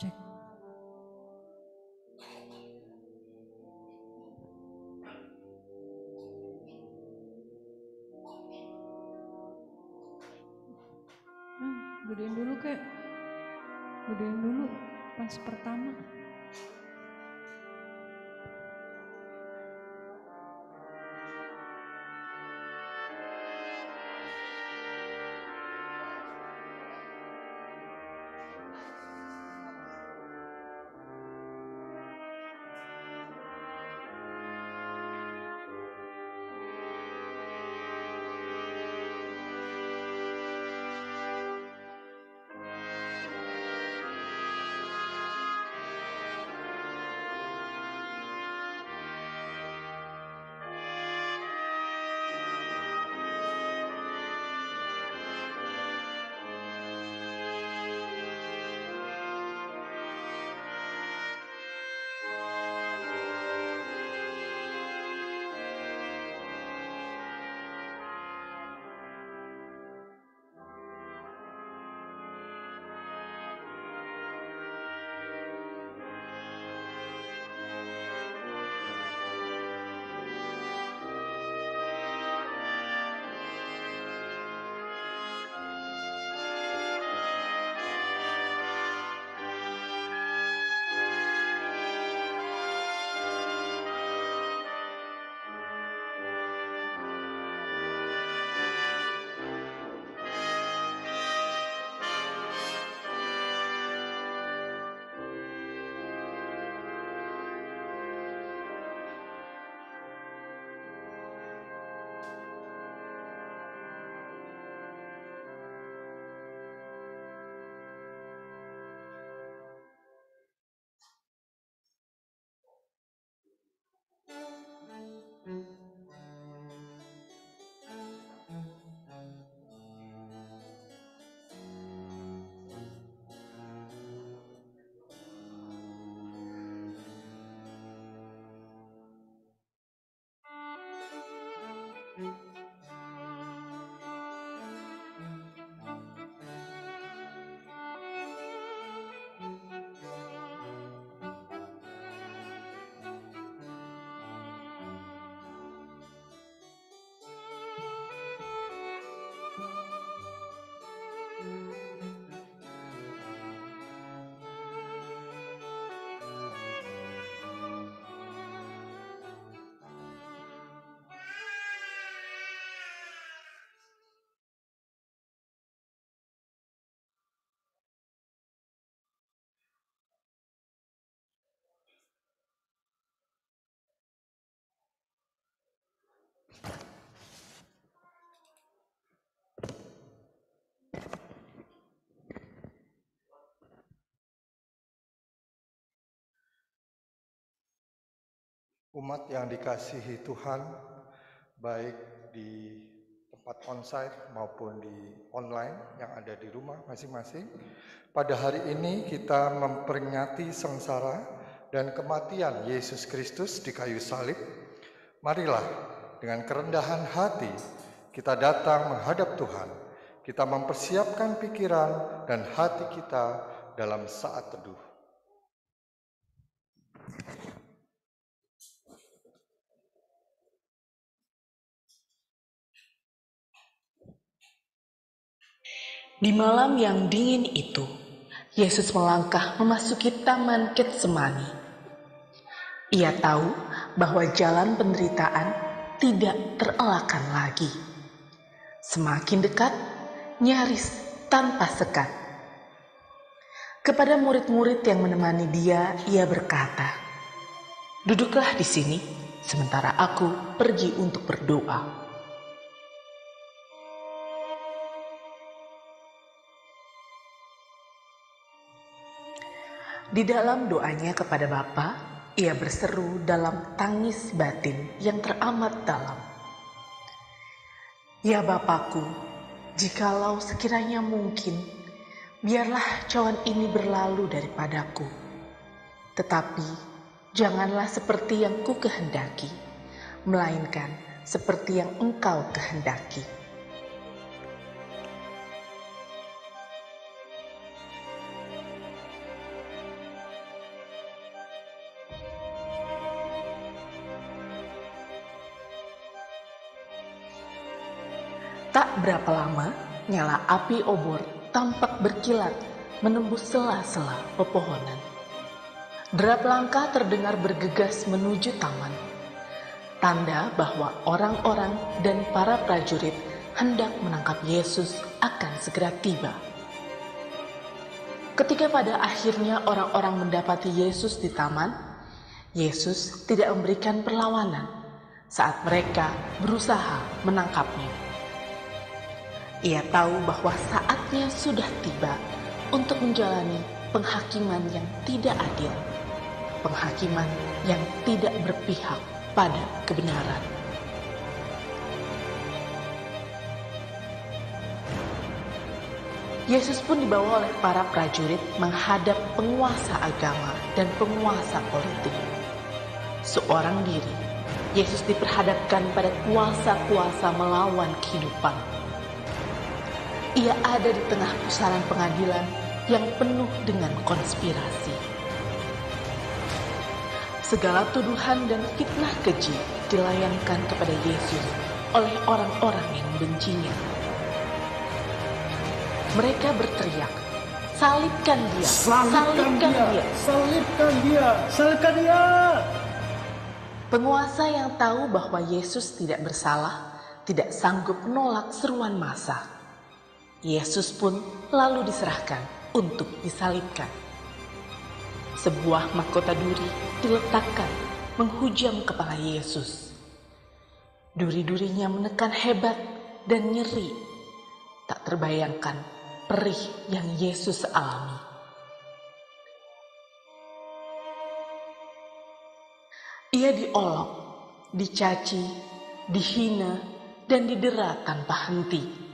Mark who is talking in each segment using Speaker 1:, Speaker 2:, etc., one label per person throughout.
Speaker 1: Cek. Gedein dulu kek. Gedein dulu pas pertama.
Speaker 2: Umat yang dikasihi Tuhan, baik di tempat onsite maupun di online yang ada di rumah masing-masing. Pada hari ini kita memperingati sengsara dan kematian Yesus Kristus di kayu salib. Marilah dengan kerendahan hati kita datang menghadap Tuhan. Kita mempersiapkan pikiran dan hati kita dalam saat teduh.
Speaker 3: Di malam yang dingin itu, Yesus melangkah memasuki Taman Getsemani. Ia tahu bahwa jalan penderitaan tidak terelakkan lagi. Semakin dekat, nyaris tanpa sekat. Kepada murid-murid yang menemani dia, ia berkata, "Duduklah di sini, sementara aku pergi untuk berdoa." Di dalam doanya kepada Bapa, ia berseru dalam tangis batin yang teramat dalam. "Ya Bapakku, jikalau sekiranya mungkin, biarlah cawan ini berlalu daripadaku. Tetapi janganlah seperti yang ku kehendaki, melainkan seperti yang Engkau kehendaki." Tak berapa lama, nyala api obor tampak berkilat menembus sela-sela pepohonan. Derap langkah terdengar bergegas menuju taman, tanda bahwa orang-orang dan para prajurit hendak menangkap Yesus akan segera tiba. Ketika pada akhirnya orang-orang mendapati Yesus di taman, Yesus tidak memberikan perlawanan saat mereka berusaha menangkapnya. Ia tahu bahwa saatnya sudah tiba untuk menjalani penghakiman yang tidak adil, penghakiman yang tidak berpihak pada kebenaran. Yesus pun dibawa oleh para prajurit menghadap penguasa agama dan penguasa politik. Seorang diri, Yesus diperhadapkan pada kuasa-kuasa melawan kehidupan. Ia ada di tengah pusaran pengadilan yang penuh dengan konspirasi. Segala tuduhan dan fitnah keji dilayangkan kepada Yesus oleh orang-orang yang membencinya. Mereka berteriak, "Salibkan dia! Salibkan dia!
Speaker 4: Salibkan dia! Salibkan dia!"
Speaker 3: Penguasa yang tahu bahwa Yesus tidak bersalah, tidak sanggup menolak seruan massa. Yesus pun lalu diserahkan untuk disalibkan. Sebuah mahkota duri diletakkan menghujam kepala Yesus. Duri-durinya menekan hebat dan nyeri. Tak terbayangkan perih yang Yesus alami. Ia diolok, dicaci, dihina, dan didera tanpa henti.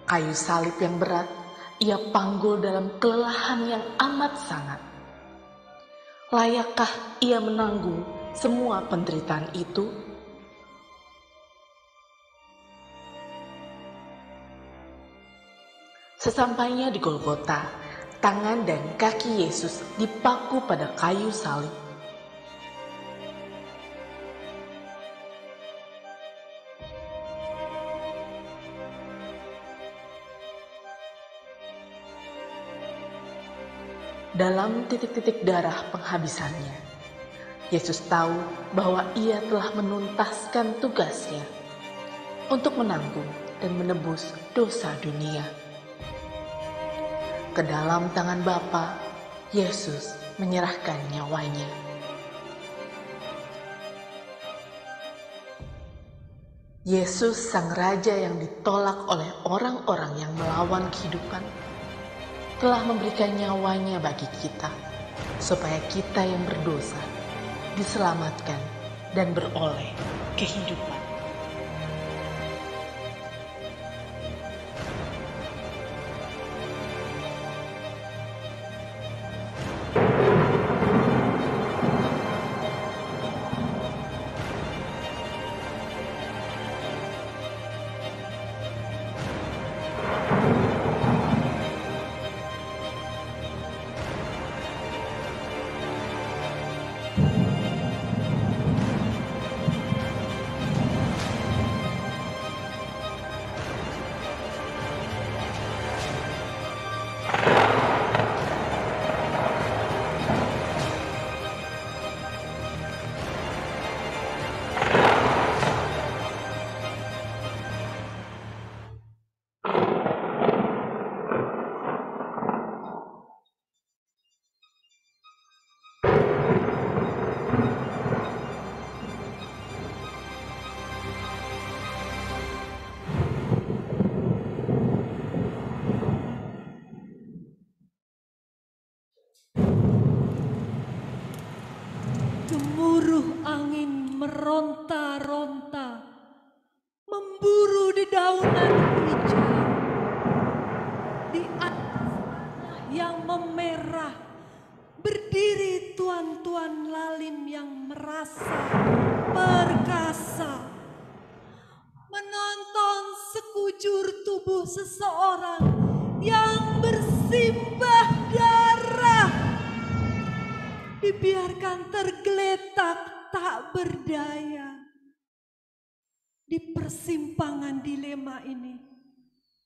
Speaker 3: Kayu salib yang berat, ia panggul dalam kelelahan yang amat sangat. Layakkah ia menanggung semua penderitaan itu? Sesampainya di Golgota, tangan dan kaki Yesus dipaku pada kayu salib. Dalam titik-titik darah penghabisannya, Yesus tahu bahwa ia telah menuntaskan tugasnya untuk menanggung dan menebus dosa dunia. Ke dalam tangan Bapa, Yesus menyerahkan nyawanya. Yesus sang Raja yang ditolak oleh orang-orang yang melawan kehidupan, telah memberikan nyawanya bagi kita, supaya kita yang berdosa diselamatkan dan beroleh kehidupan.
Speaker 1: Gemuruh angin meronta-ronta, memburu dedaunan hijau. Di atas tanah yang memerah, berdiri tuan-tuan lalim yang merasa perkasa. Menonton sekujur tubuh seseorang yang bersimbah darah dibiarkan tergeletak tak berdaya.
Speaker 5: di persimpangan dilema ini.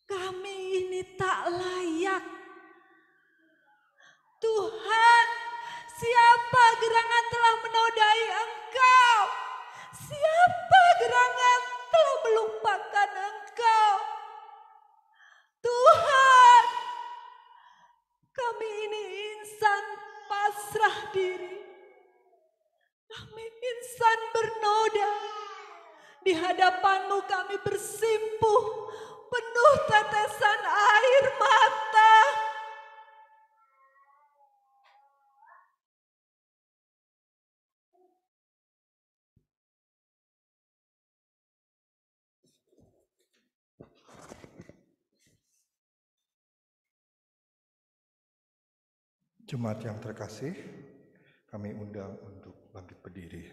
Speaker 5: Kami ini tak layak. Tuhan, siapa gerangan telah menodai Engkau? Siapa gerangan telah melupakan Engkau? Tuhan, kami ini insan pasrah diri. Kami insan bernoda. Di hadapan-Mu kami bersimpuh penuh tetesan air mata.
Speaker 2: Jemaat yang terkasih, kami undang untuk bangkit berdiri.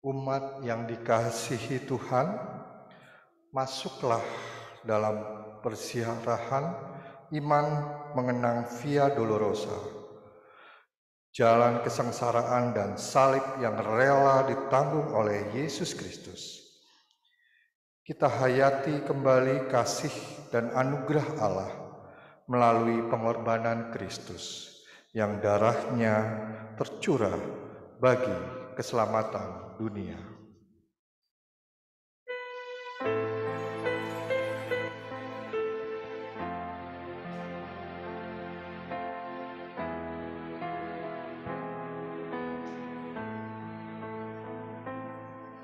Speaker 2: Umat yang dikasihi Tuhan, masuklah dalam persiarahan iman mengenang Via Dolorosa, jalan kesengsaraan dan salib yang rela ditanggung oleh Yesus Kristus. Kita hayati kembali kasih dan anugerah Allah melalui pengorbanan Kristus yang darahnya tercurah bagi keselamatan dunia.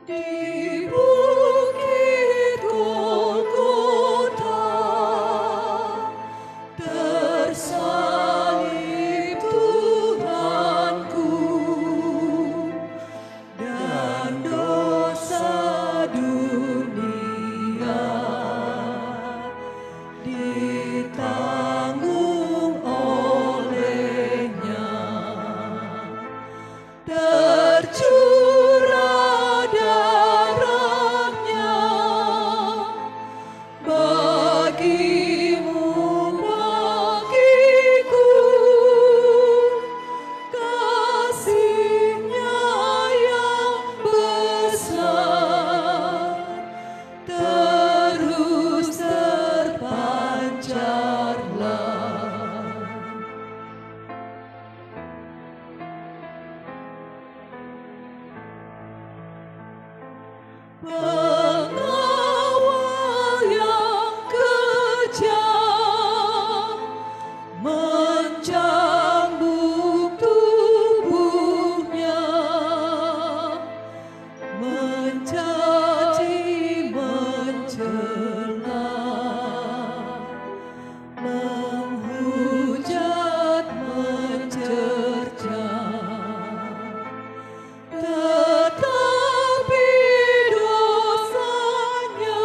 Speaker 5: Di bukit Golgota tersalib Tuhanku, dan dosa dunia ditanggung olehnya. Tercurah darahnya bagimu, bagiku, kasihnya yang besar terus terpancarlah. Pengawal yang kejam mencambuk tubuhnya, mencaci, mencela, menghujat, mencerca. Tetapi dosanya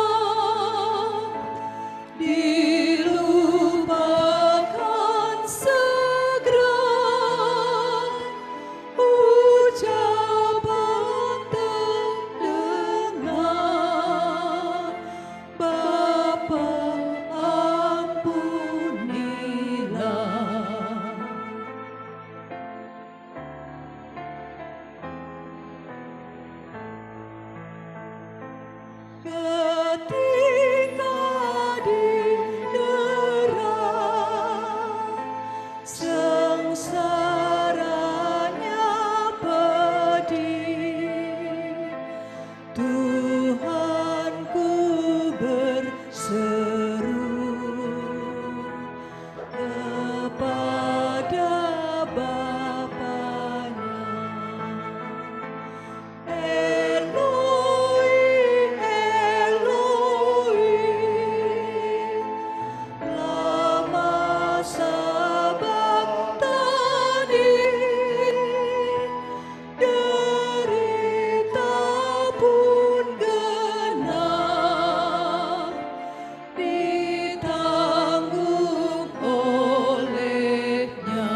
Speaker 5: dilupakan segera. Ucapan terdengar, Bapa ampunilah. Ketika didera sengsaranya pedih, Tuhanku berseru kepada Bapanya, Eloi, Eloi, lama sabachthani. Derita pun genap ditanggung olehnya.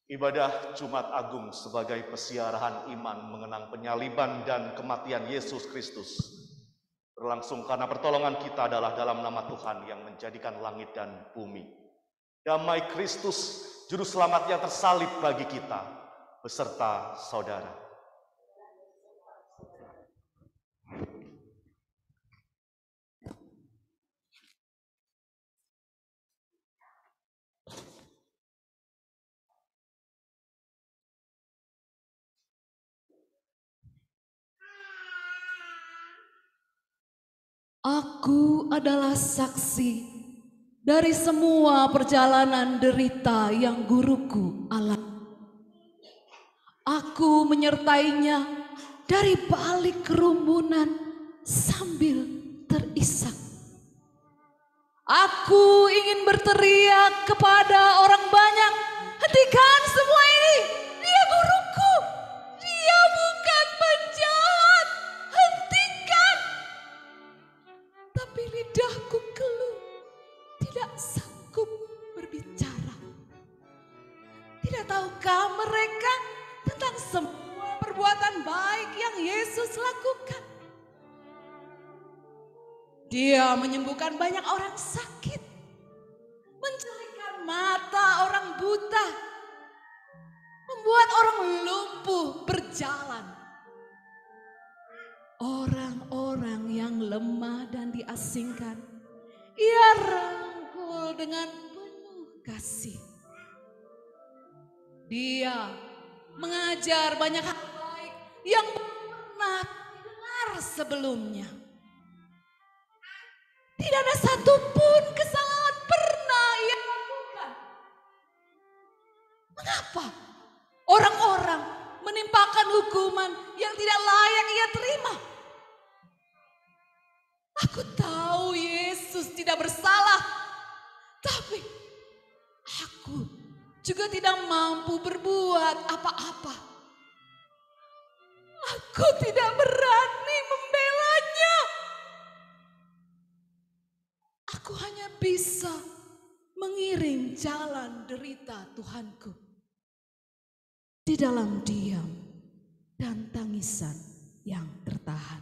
Speaker 6: Ibadah Jumat Agung sebagai pesiarahan iman mengenang penyaliban dan kematian Yesus Kristus berlangsung karena pertolongan kita adalah dalam nama Tuhan yang menjadikan langit dan bumi. Damai Kristus, Juru Selamat yang tersalib bagi kita, beserta saudara.
Speaker 5: Aku adalah saksi dari semua perjalanan derita yang guruku alami. Aku menyertainya dari balik kerumunan sambil terisak. Aku ingin berteriak kepada orang banyak, hentikan semua ini, dia guruku, dia bukan penjahat, hentikan. Tapi lidahku keluh, tidak sanggup berbicara. Tidak tahukah mereka tentang semua perbuatan baik yang Yesus lakukan? Dia menyembuhkan banyak orang sakit, mencerahkan mata orang buta, membuat orang lumpuh berjalan. Orang-orang yang lemah dan diasingkan, Ia rangkul dengan penuh kasih. Dia mengajar banyak hal baik yang pernah didengar sebelumnya. Tidak ada satupun kesalahan pernah Ia lakukan. Mengapa orang-orang menimpakan hukuman yang tidak layak Ia terima? Aku tahu Yesus tidak bersalah, tapi aku juga tidak mampu berbuat apa-apa. Aku tidak berani membelanya. Aku hanya bisa mengiring jalan derita Tuhanku di dalam diam dan tangisan yang tertahan.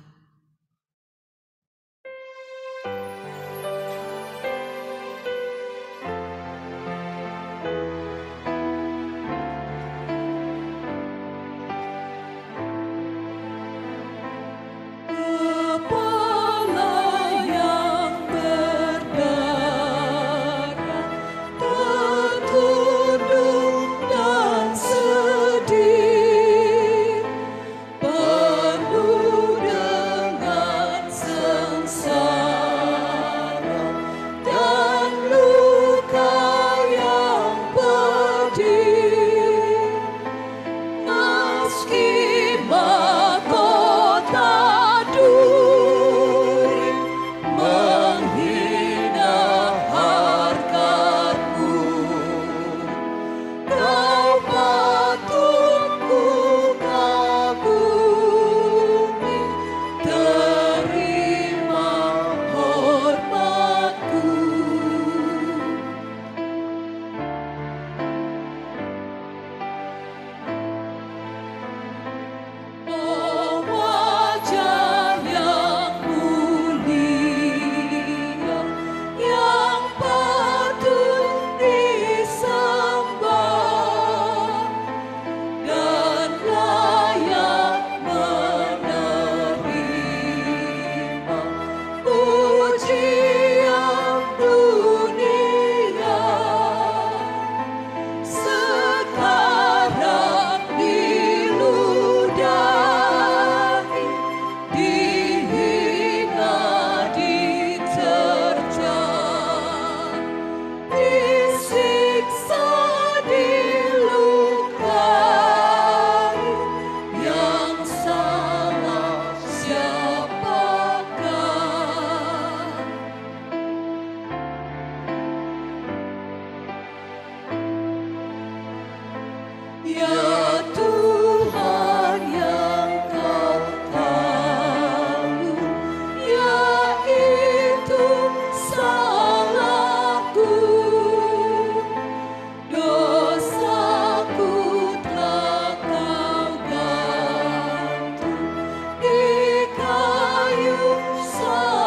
Speaker 7: Di kayu salib.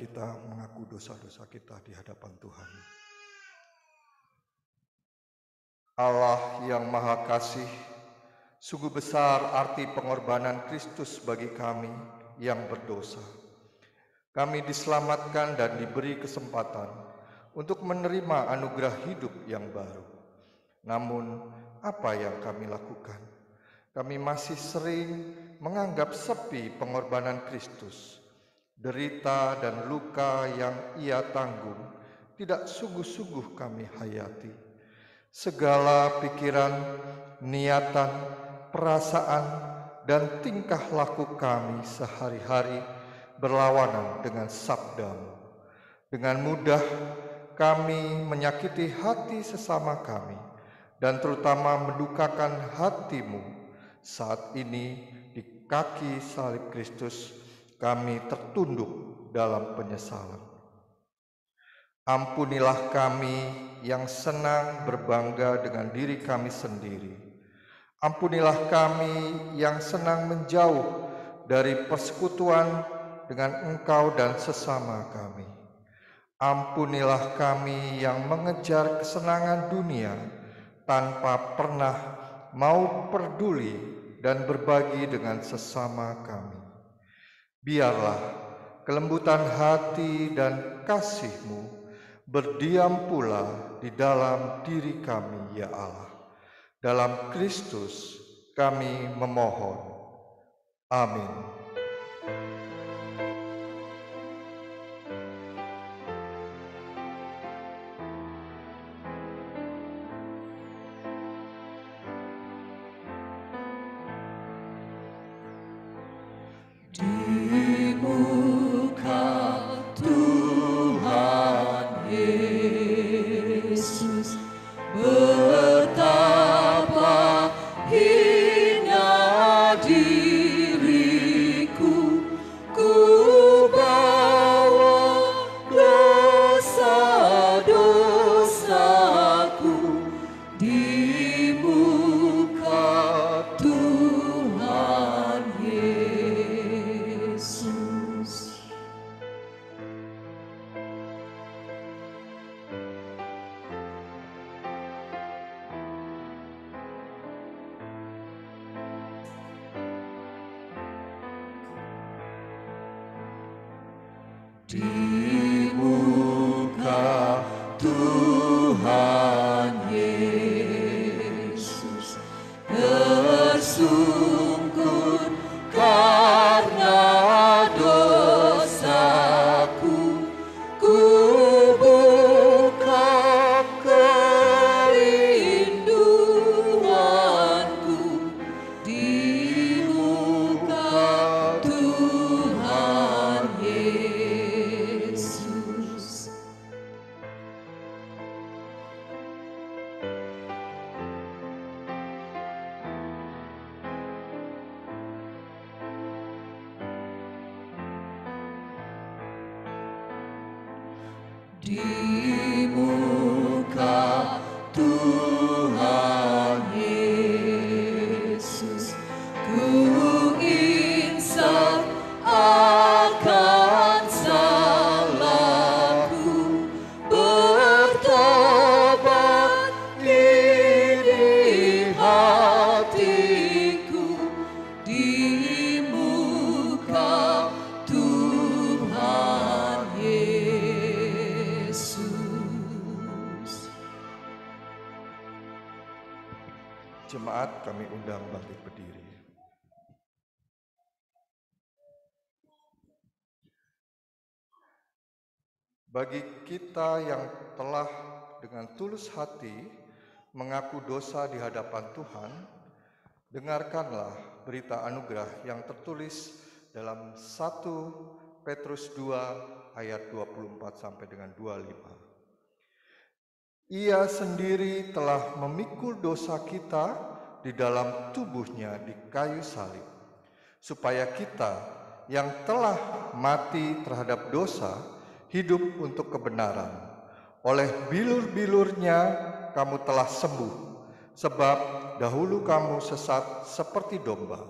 Speaker 2: kita mengaku dosa-dosa kita di hadapan Tuhan. Allah yang Maha Kasih, sungguh besar arti pengorbanan Kristus bagi kami yang berdosa. Kami diselamatkan dan diberi kesempatan untuk menerima anugerah hidup yang baru. Namun, apa yang kami lakukan? Kami masih sering menganggap sepi pengorbanan Kristus. Derita dan luka yang Ia tanggung tidak sungguh-sungguh kami hayati. Segala pikiran, niatan, perasaan, dan tingkah laku kami sehari-hari berlawanan dengan sabda-Mu. Dengan mudah kami menyakiti hati sesama kami dan terutama mendukakan hati-Mu. Saat ini di kaki salib Kristus kami tertunduk dalam penyesalan. Ampunilah kami yang senang berbangga dengan diri kami sendiri. Ampunilah kami yang senang menjauh dari persekutuan dengan Engkau dan sesama kami. Ampunilah kami yang mengejar kesenangan dunia tanpa pernah mau peduli dan berbagi dengan sesama kami. Biarlah kelembutan hati dan kasih-Mu berdiam pula di dalam diri kami, ya Allah. Dalam Kristus kami memohon. Amin.
Speaker 5: Di muka Tuhan Yesus, betapa hina diriku, ku bawa dosa-dosaku di muka Tuhan Yesus. Di muka Tuhan Yesus tersungkur karena dosaku, ku buka kerinduanku di muka Tuhan Yesus. Di muka Tuhan Yesus, ku insaf akan salahku, bertobat ini hatiku di muka Tuhan Yesus.
Speaker 2: Jemaat kami undang bangkit berdiri. Bagi kita yang telah dengan tulus hati mengaku dosa di hadapan Tuhan, dengarkanlah berita anugerah yang tertulis dalam 1 Petrus 2 ayat 24 sampai dengan 25. Ia sendiri telah memikul dosa kita di dalam tubuhnya di kayu salib, supaya kita yang telah mati terhadap dosa hidup untuk kebenaran. Oleh bilur-bilurnya kamu telah sembuh, sebab dahulu kamu sesat seperti domba,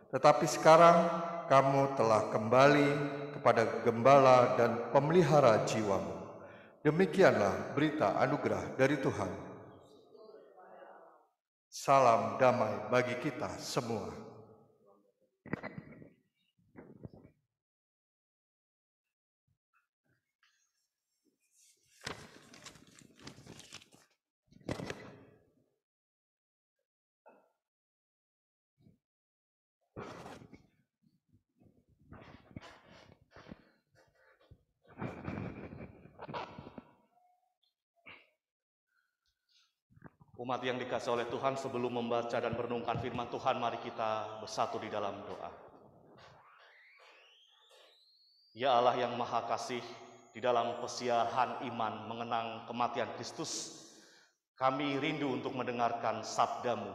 Speaker 2: Tetapi sekarang kamu telah kembali kepada Gembala dan pemelihara jiwamu. Demikianlah berita anugerah dari Tuhan. Salam damai bagi kita semua.
Speaker 6: Umat yang dikasihi oleh Tuhan, sebelum membaca dan merenungkan firman Tuhan, mari kita bersatu di dalam doa. Ya Allah yang Maha Kasih, di dalam kesiahan iman mengenang kematian Kristus, kami rindu untuk mendengarkan sabda-Mu.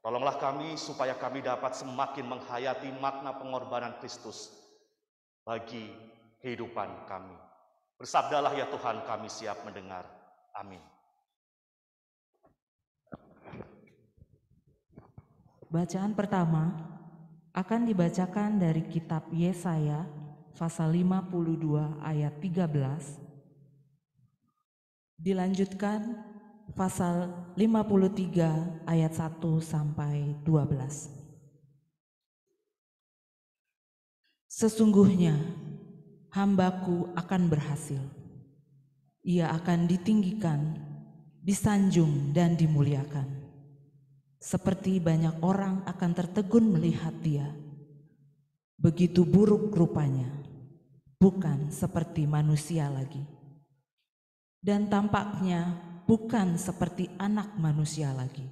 Speaker 6: Tolonglah kami supaya kami dapat semakin menghayati makna pengorbanan Kristus bagi kehidupan kami. Bersabdalah ya Tuhan, kami siap mendengar. Amin.
Speaker 1: Bacaan pertama akan dibacakan dari kitab Yesaya pasal 52 ayat 13. Dilanjutkan pasal 53 ayat 1 sampai 12. Sesungguhnya hambaku akan berhasil. Ia akan ditinggikan, disanjung dan dimuliakan. Seperti banyak orang akan tertegun melihat dia. Begitu buruk rupanya, bukan seperti manusia lagi. Dan tampaknya bukan seperti anak manusia lagi.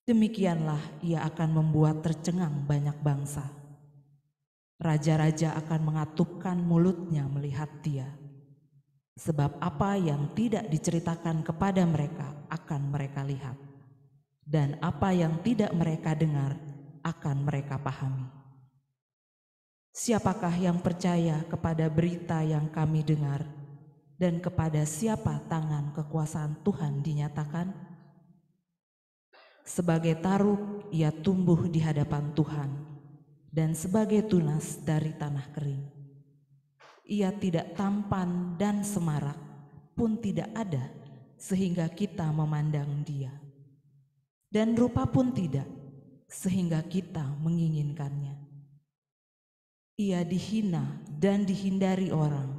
Speaker 1: Demikianlah ia akan membuat tercengang banyak bangsa. Raja-raja akan mengatupkan mulutnya melihat dia. Sebab apa yang tidak diceritakan kepada mereka akan mereka lihat. Dan apa yang tidak mereka dengar akan mereka pahami. Siapakah yang percaya kepada berita yang kami dengar, dan kepada siapa tangan kekuasaan Tuhan dinyatakan? Sebagai taruk ia tumbuh di hadapan Tuhan, dan sebagai tunas dari tanah kering. Ia tidak tampan dan semarak pun tidak ada, sehingga kita memandang dia. Dan rupa pun tidak, sehingga kita menginginkannya. Ia dihina dan dihindari orang,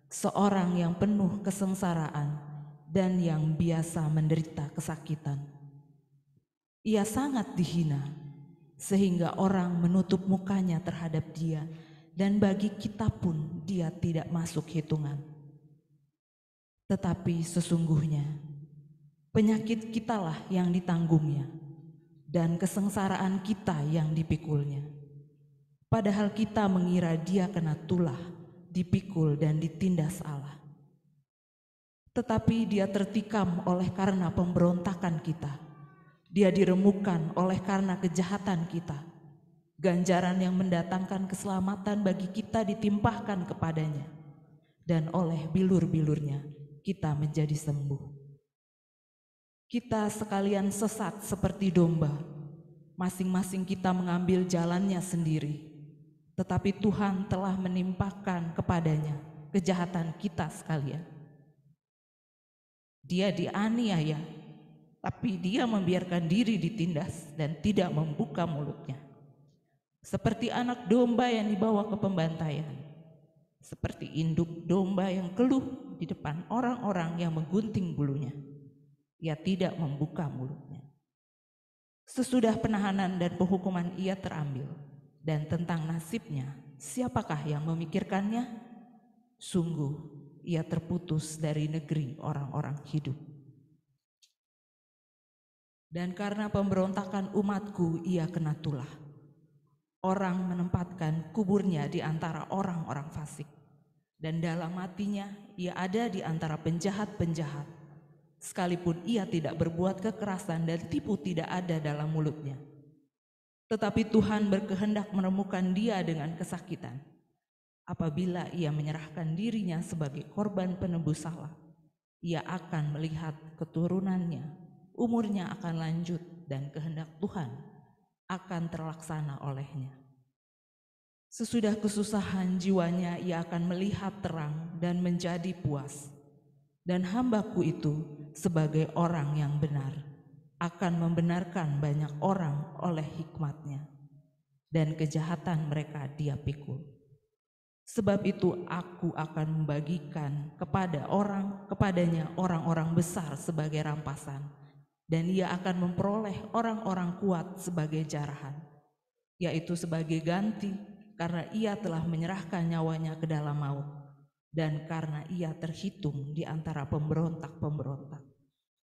Speaker 1: seorang yang penuh kesengsaraan dan yang biasa menderita kesakitan. Ia sangat dihina, sehingga orang menutup mukanya terhadap dia, dan bagi kita pun dia tidak masuk hitungan. Tetapi sesungguhnya, penyakit kitalah yang ditanggungnya, dan kesengsaraan kita yang dipikulnya. Padahal kita mengira dia kena tulah, dipikul dan ditindas Allah. Tetapi dia tertikam oleh karena pemberontakan kita. Dia diremukkan oleh karena kejahatan kita. Ganjaran yang mendatangkan keselamatan bagi kita ditimpahkan kepadanya. Dan oleh bilur-bilurnya kita menjadi sembuh. Kita sekalian sesat seperti domba, masing-masing kita mengambil jalannya sendiri. Tetapi Tuhan telah menimpakan kepadanya kejahatan kita sekalian. Dia dianiaya, tapi dia membiarkan diri ditindas dan tidak membuka mulutnya. Seperti anak domba yang dibawa ke pembantaian, seperti induk domba yang keluh di depan orang-orang yang menggunting bulunya. Ia tidak membuka mulutnya. Sesudah penahanan dan penghukuman ia terambil, dan tentang nasibnya, siapakah yang memikirkannya? Sungguh, ia terputus dari negeri orang-orang hidup. Dan karena pemberontakan umatku, ia kena tulah. Orang menempatkan kuburnya di antara orang-orang fasik, dan dalam hatinya ia ada di antara penjahat-penjahat. Sekalipun ia tidak berbuat kekerasan dan tipu tidak ada dalam mulutnya. Tetapi Tuhan berkehendak menemukan dia dengan kesakitan. Apabila ia menyerahkan dirinya sebagai korban penebus salah, ia akan melihat keturunannya, umurnya akan lanjut dan kehendak Tuhan akan terlaksana olehnya. Sesudah kesusahan jiwanya ia akan melihat terang dan menjadi puas. Dan hambaku itu sebagai orang yang benar akan membenarkan banyak orang oleh hikmatnya, dan kejahatan mereka dia pikul. Sebab itu aku akan membagikan kepadanya orang-orang besar sebagai rampasan, dan ia akan memperoleh orang-orang kuat sebagai jarahan, yaitu sebagai ganti karena ia telah menyerahkan nyawanya ke dalam maut, dan karena ia terhitung di antara pemberontak-pemberontak.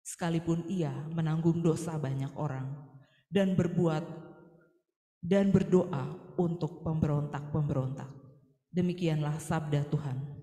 Speaker 1: Sekalipun ia menanggung dosa banyak orang dan berdoa untuk pemberontak-pemberontak. Demikianlah sabda Tuhan.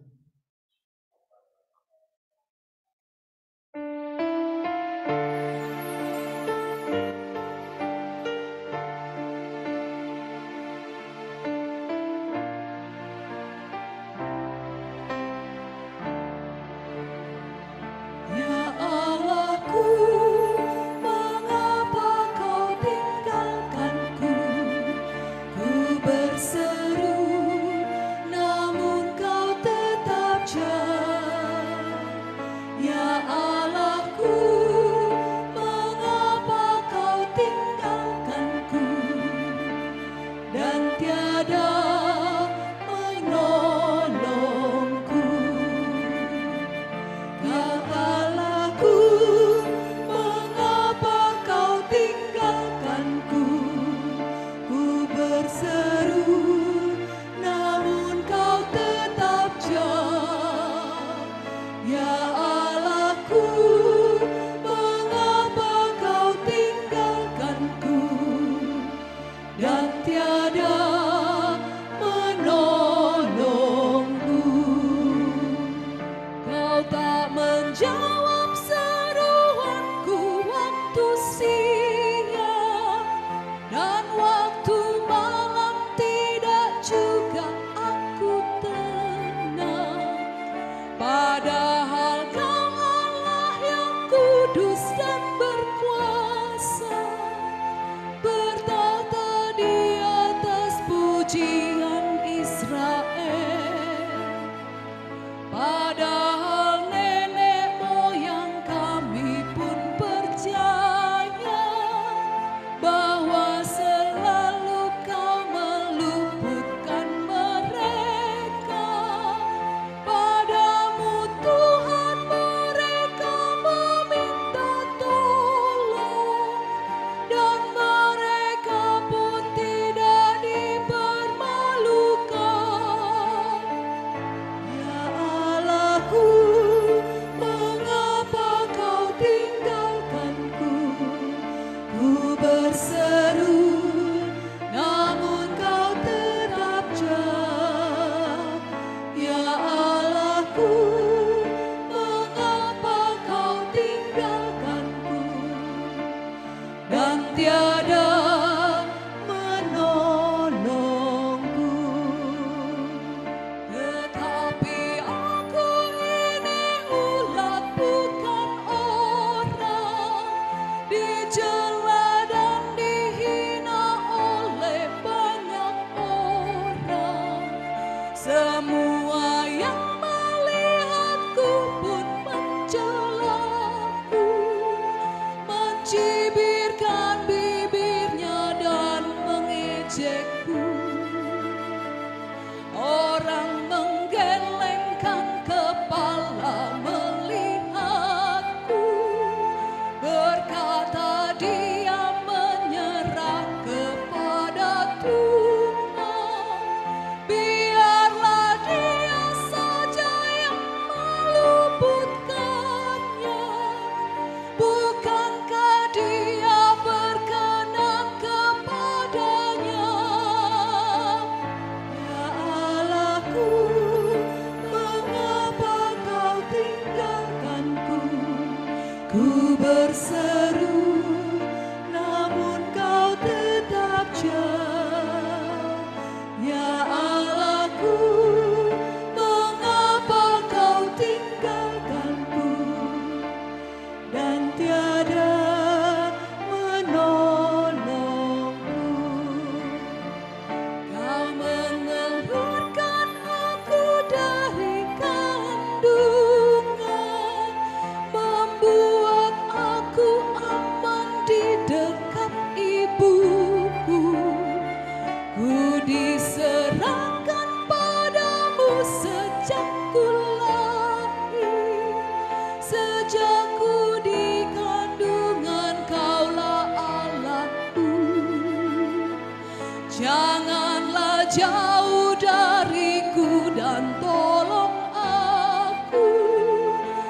Speaker 5: jauh dariku dan tolong aku,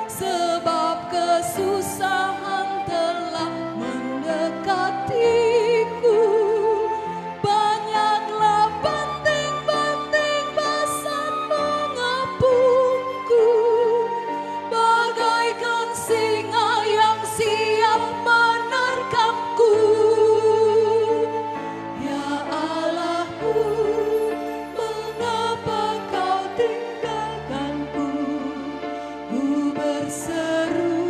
Speaker 5: sebab kesusahan telah mendekatiku. Banyaklah banting-banting basah mengepungku, bagaikan singa yang siap menerkamku. Ya Allahku, mengapa kau tinggalkanku? Ku berseru,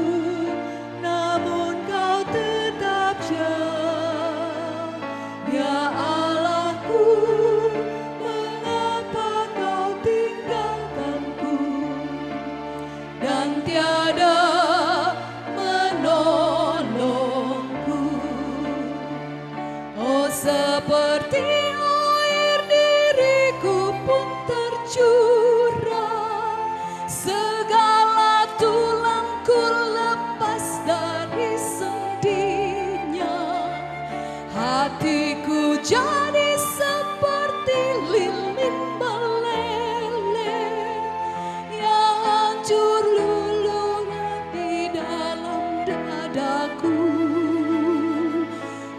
Speaker 5: namun kau tetap jauh. Ya Allahku, mengapa kau tinggalkanku? Dan tiada menolongku. Oh, seperti air diriku pun tercurah, segala tulangku lepas dari sendinya. Hatiku jadi seperti lilin meleleh yang hancur luluhnya di dalam dadaku.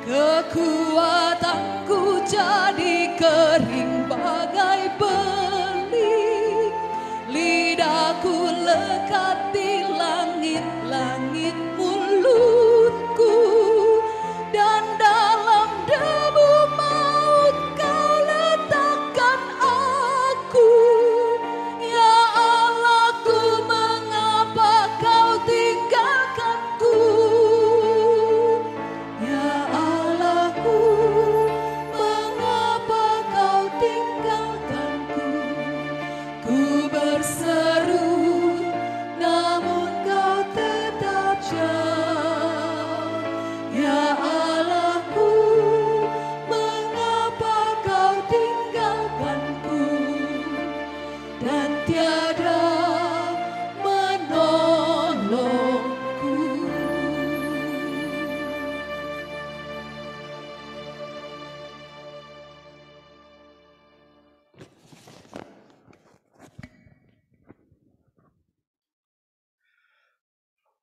Speaker 5: Kekuatanku jadi kering bagai beling, lidahku lekat di langit-langit mulutku, dan dalam debu maut kau letakkan aku. Ya Allahku, mengapa kau tinggalkanku? Ya Allahku, mengapa kau tinggalkanku? Ku berseru, namun kau tetap jauh. Ya Allahku, mengapa kau tinggalkanku? Dan tiada menolongku.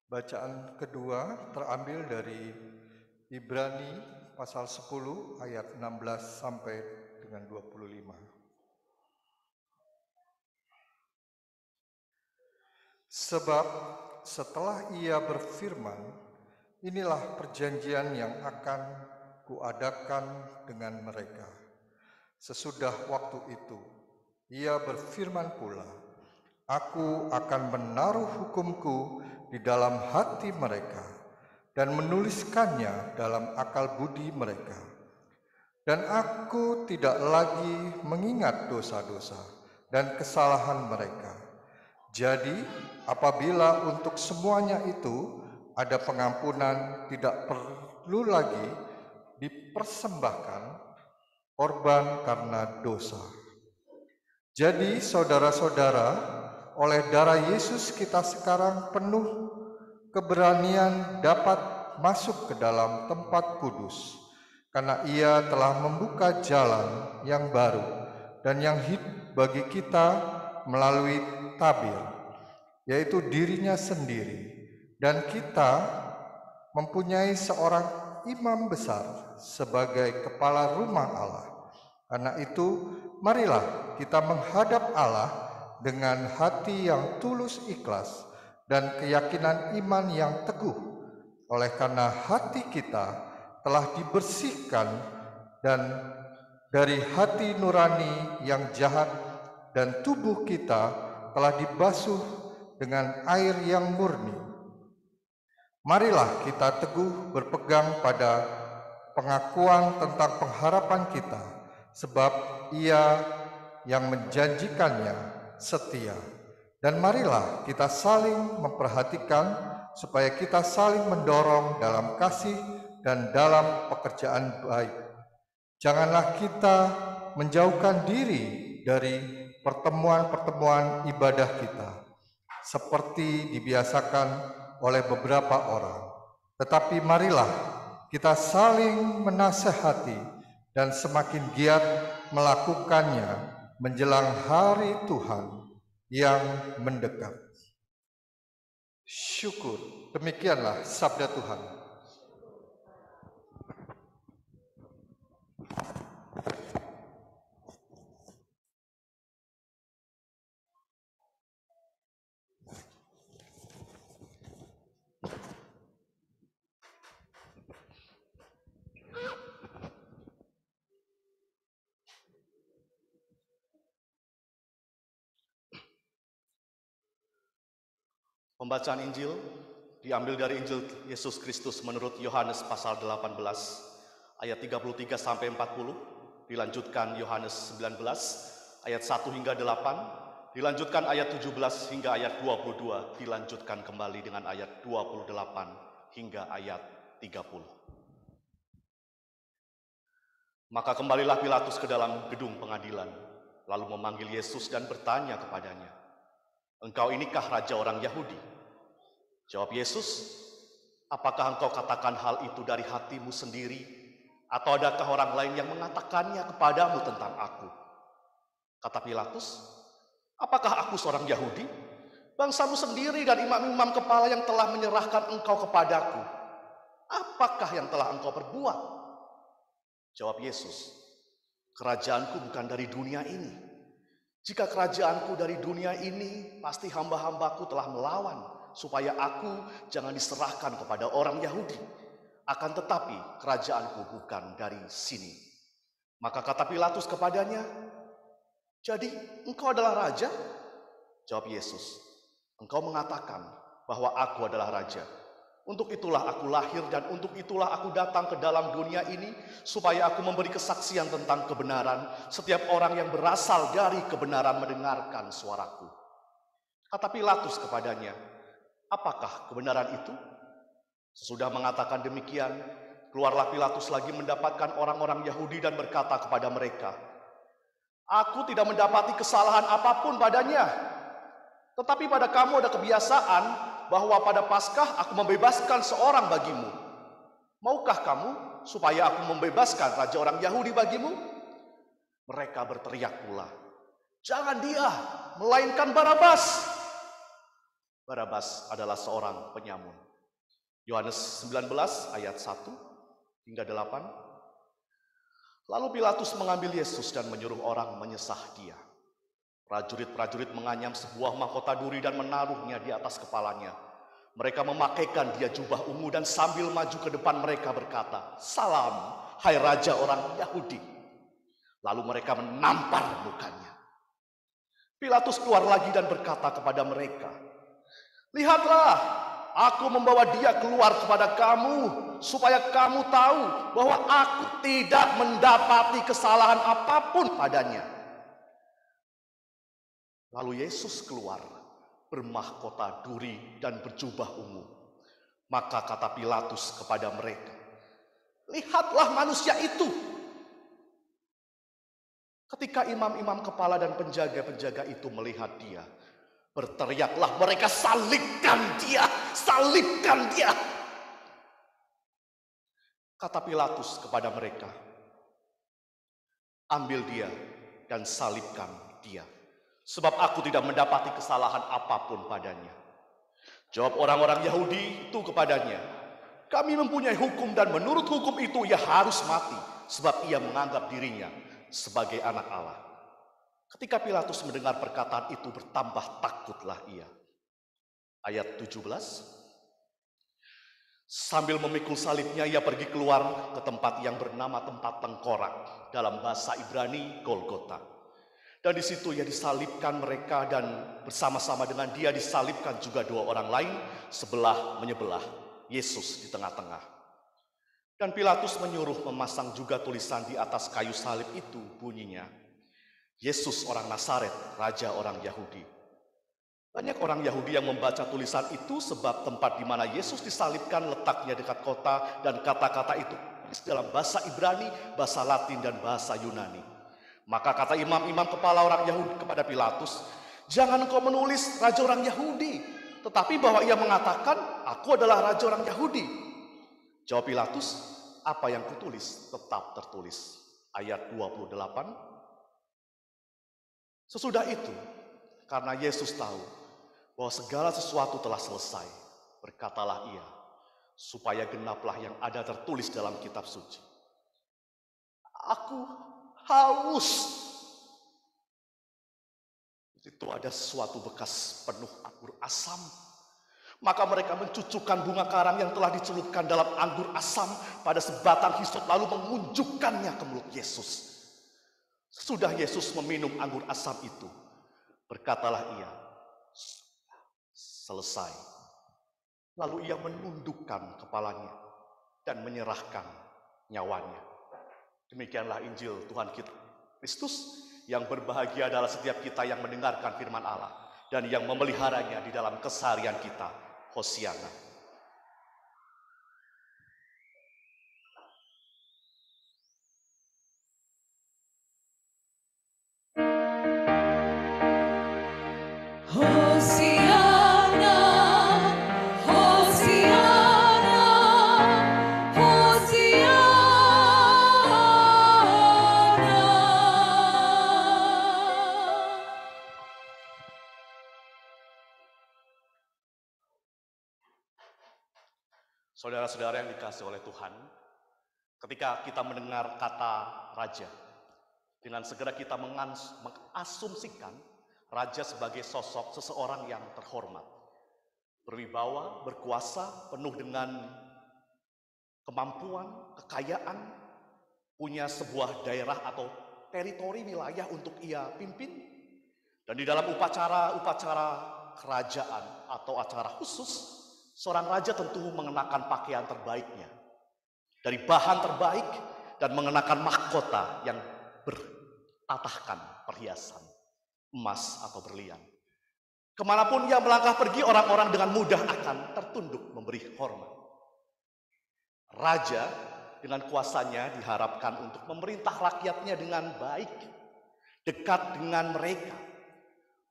Speaker 2: Bacaan kedua terambil dari Ibrani pasal 10 ayat 16 sampai dengan 25. Sebab setelah ia berfirman, inilah perjanjian yang akan kuadakan dengan mereka. Sesudah waktu itu, ia berfirman pula, aku akan menaruh hukumku di dalam hati mereka dan menuliskannya dalam akal budi mereka. Dan aku tidak lagi mengingat dosa-dosa dan kesalahan mereka. Jadi, apabila untuk semuanya itu ada pengampunan, tidak perlu lagi dipersembahkan korban karena dosa. Jadi, saudara-saudara, oleh darah Yesus kita sekarang penuh keberanian dapat masuk ke dalam tempat kudus, karena ia telah membuka jalan yang baru dan yang hidup bagi kita melalui tabir, yaitu dirinya sendiri. Dan kita mempunyai seorang imam besar sebagai kepala rumah Allah. Karena itu, marilah kita menghadap Allah dengan hati yang tulus ikhlas dan keyakinan iman yang teguh, oleh karena hati kita telah dibersihkan dan dari hati nurani yang jahat, dan tubuh kita telah dibasuh dengan air yang murni. Marilah kita teguh berpegang pada pengakuan tentang pengharapan kita, sebab ia yang menjanjikannya setia. Dan marilah kita saling memperhatikan supaya kita saling mendorong dalam kasih dan dalam pekerjaan baik. Janganlah kita menjauhkan diri dari pertemuan-pertemuan ibadah kita, seperti dibiasakan oleh beberapa orang. Tetapi marilah kita saling menasehati dan semakin giat melakukannya menjelang hari Tuhan yang mendekat. Syukur, demikianlah sabda Tuhan.
Speaker 6: Pembacaan Injil diambil dari Injil Yesus Kristus menurut Yohanes pasal 18 ayat 33 sampai 40, dilanjutkan Yohanes 19 ayat 1 hingga 8, dilanjutkan ayat 17 hingga ayat 22, dilanjutkan kembali dengan ayat 28 hingga ayat 30. Maka kembalilah Pilatus ke dalam gedung pengadilan, lalu memanggil Yesus dan bertanya kepadanya, "Engkau inikah raja orang Yahudi?" Jawab Yesus, "Apakah engkau katakan hal itu dari hatimu sendiri, atau adakah orang lain yang mengatakannya kepadamu tentang aku?" Kata Pilatus, "Apakah aku seorang Yahudi? Bangsamu sendiri dan imam-imam kepala yang telah menyerahkan engkau kepadaku. Apakah yang telah engkau perbuat?" Jawab Yesus, "Kerajaanku bukan dari dunia ini. Jika kerajaanku dari dunia ini, pasti hamba-hambaku telah melawan, supaya aku jangan diserahkan kepada orang Yahudi. Akan tetapi kerajaanku bukan dari sini." Maka kata Pilatus kepadanya, "Jadi engkau adalah raja?" Jawab Yesus, "Engkau mengatakan bahwa aku adalah raja. Untuk itulah aku lahir dan untuk itulah aku datang ke dalam dunia ini, supaya aku memberi kesaksian tentang kebenaran. Setiap orang yang berasal dari kebenaran mendengarkan suaraku." Kata Pilatus kepadanya, "Apakah kebenaran itu?" Sesudah mengatakan demikian, keluarlah Pilatus lagi mendapatkan orang-orang Yahudi dan berkata kepada mereka, "Aku tidak mendapati kesalahan apapun padanya. Tetapi pada kamu ada kebiasaan bahwa pada Paskah aku membebaskan seorang bagimu. Maukah kamu supaya aku membebaskan raja orang Yahudi bagimu?" Mereka berteriak pula, "Jangan dia, melainkan Barabas." Barabas adalah seorang penyamun. Yohanes 19 ayat 1 hingga 8. Lalu Pilatus mengambil Yesus dan menyuruh orang menyesah dia. Prajurit-prajurit menganyam sebuah mahkota duri dan menaruhnya di atas kepalanya. Mereka memakaikan dia jubah ungu dan sambil maju ke depan mereka berkata, "Salam, hai raja orang Yahudi." Lalu mereka menampar mukanya. Pilatus keluar lagi dan berkata kepada mereka, "Lihatlah, aku membawa dia keluar kepada kamu, supaya kamu tahu bahwa aku tidak mendapati kesalahan apapun padanya." Lalu Yesus keluar, bermahkota duri dan berjubah ungu. Maka kata Pilatus kepada mereka, "Lihatlah manusia itu." Ketika imam-imam kepala dan penjaga-penjaga itu melihat dia, berteriaklah mereka, "Salibkan dia! Salibkan dia!" Kata Pilatus kepada mereka, "Ambil dia dan salibkan dia, sebab aku tidak mendapati kesalahan apapun padanya." Jawab orang-orang Yahudi itu kepadanya, "Kami mempunyai hukum dan menurut hukum itu ia harus mati, sebab ia menganggap dirinya sebagai anak Allah." Ketika Pilatus mendengar perkataan itu, bertambah takutlah ia. Ayat 17. Sambil memikul salibnya, ia pergi keluar ke tempat yang bernama tempat tengkorak, dalam bahasa Ibrani Golgota. Dan di situ ia disalibkan mereka, dan bersama-sama dengan dia disalibkan juga dua orang lain, sebelah menyebelah, Yesus di tengah-tengah. Dan Pilatus menyuruh memasang juga tulisan di atas kayu salib itu, bunyinya, "Yesus orang Nazaret, Raja orang Yahudi." Banyak orang Yahudi yang membaca tulisan itu, sebab tempat di mana Yesus disalibkan letaknya dekat kota, dan kata-kata itu dalam bahasa Ibrani, bahasa Latin, dan bahasa Yunani. Maka kata imam-imam kepala orang Yahudi kepada Pilatus, "Jangan engkau menulis Raja orang Yahudi, tetapi bahwa ia mengatakan, 'Aku adalah Raja orang Yahudi.'" Jawab Pilatus, "Apa yang kutulis tetap tertulis." Ayat 28. Sesudah itu, karena Yesus tahu bahwa segala sesuatu telah selesai, berkatalah ia, supaya genaplah yang ada tertulis dalam kitab suci. Aku haus. Itu ada suatu bekas penuh anggur asam. Maka mereka mencucukkan bunga karang yang telah dicelupkan dalam anggur asam pada sebatang hisop lalu mengunjukkannya ke mulut Yesus. Sesudah Yesus meminum anggur asam itu, berkatalah ia, selesai. Lalu ia menundukkan kepalanya dan menyerahkan nyawanya. Demikianlah Injil Tuhan kita Kristus, yang berbahagia adalah setiap kita yang mendengarkan firman Allah dan yang memeliharanya di dalam keseharian kita. Hosiana.
Speaker 5: Hosiana, Hosiana, Hosiana.
Speaker 6: Saudara-saudara yang dikasihi oleh Tuhan, ketika kita mendengar kata raja, dengan segera kita mengasumsikan raja sebagai sosok seseorang yang terhormat, berwibawa, berkuasa, penuh dengan kemampuan, kekayaan, punya sebuah daerah atau teritori wilayah untuk ia pimpin. Dan di dalam upacara kerajaan atau acara khusus, seorang raja tentu mengenakan pakaian terbaiknya, dari bahan terbaik, dan mengenakan mahkota yang bertatahkan perhiasan emas atau berlian. Kemanapun ia melangkah pergi, orang-orang dengan mudah akan tertunduk memberi hormat. Raja dengan kuasanya diharapkan untuk memerintah rakyatnya dengan baik, dekat dengan mereka,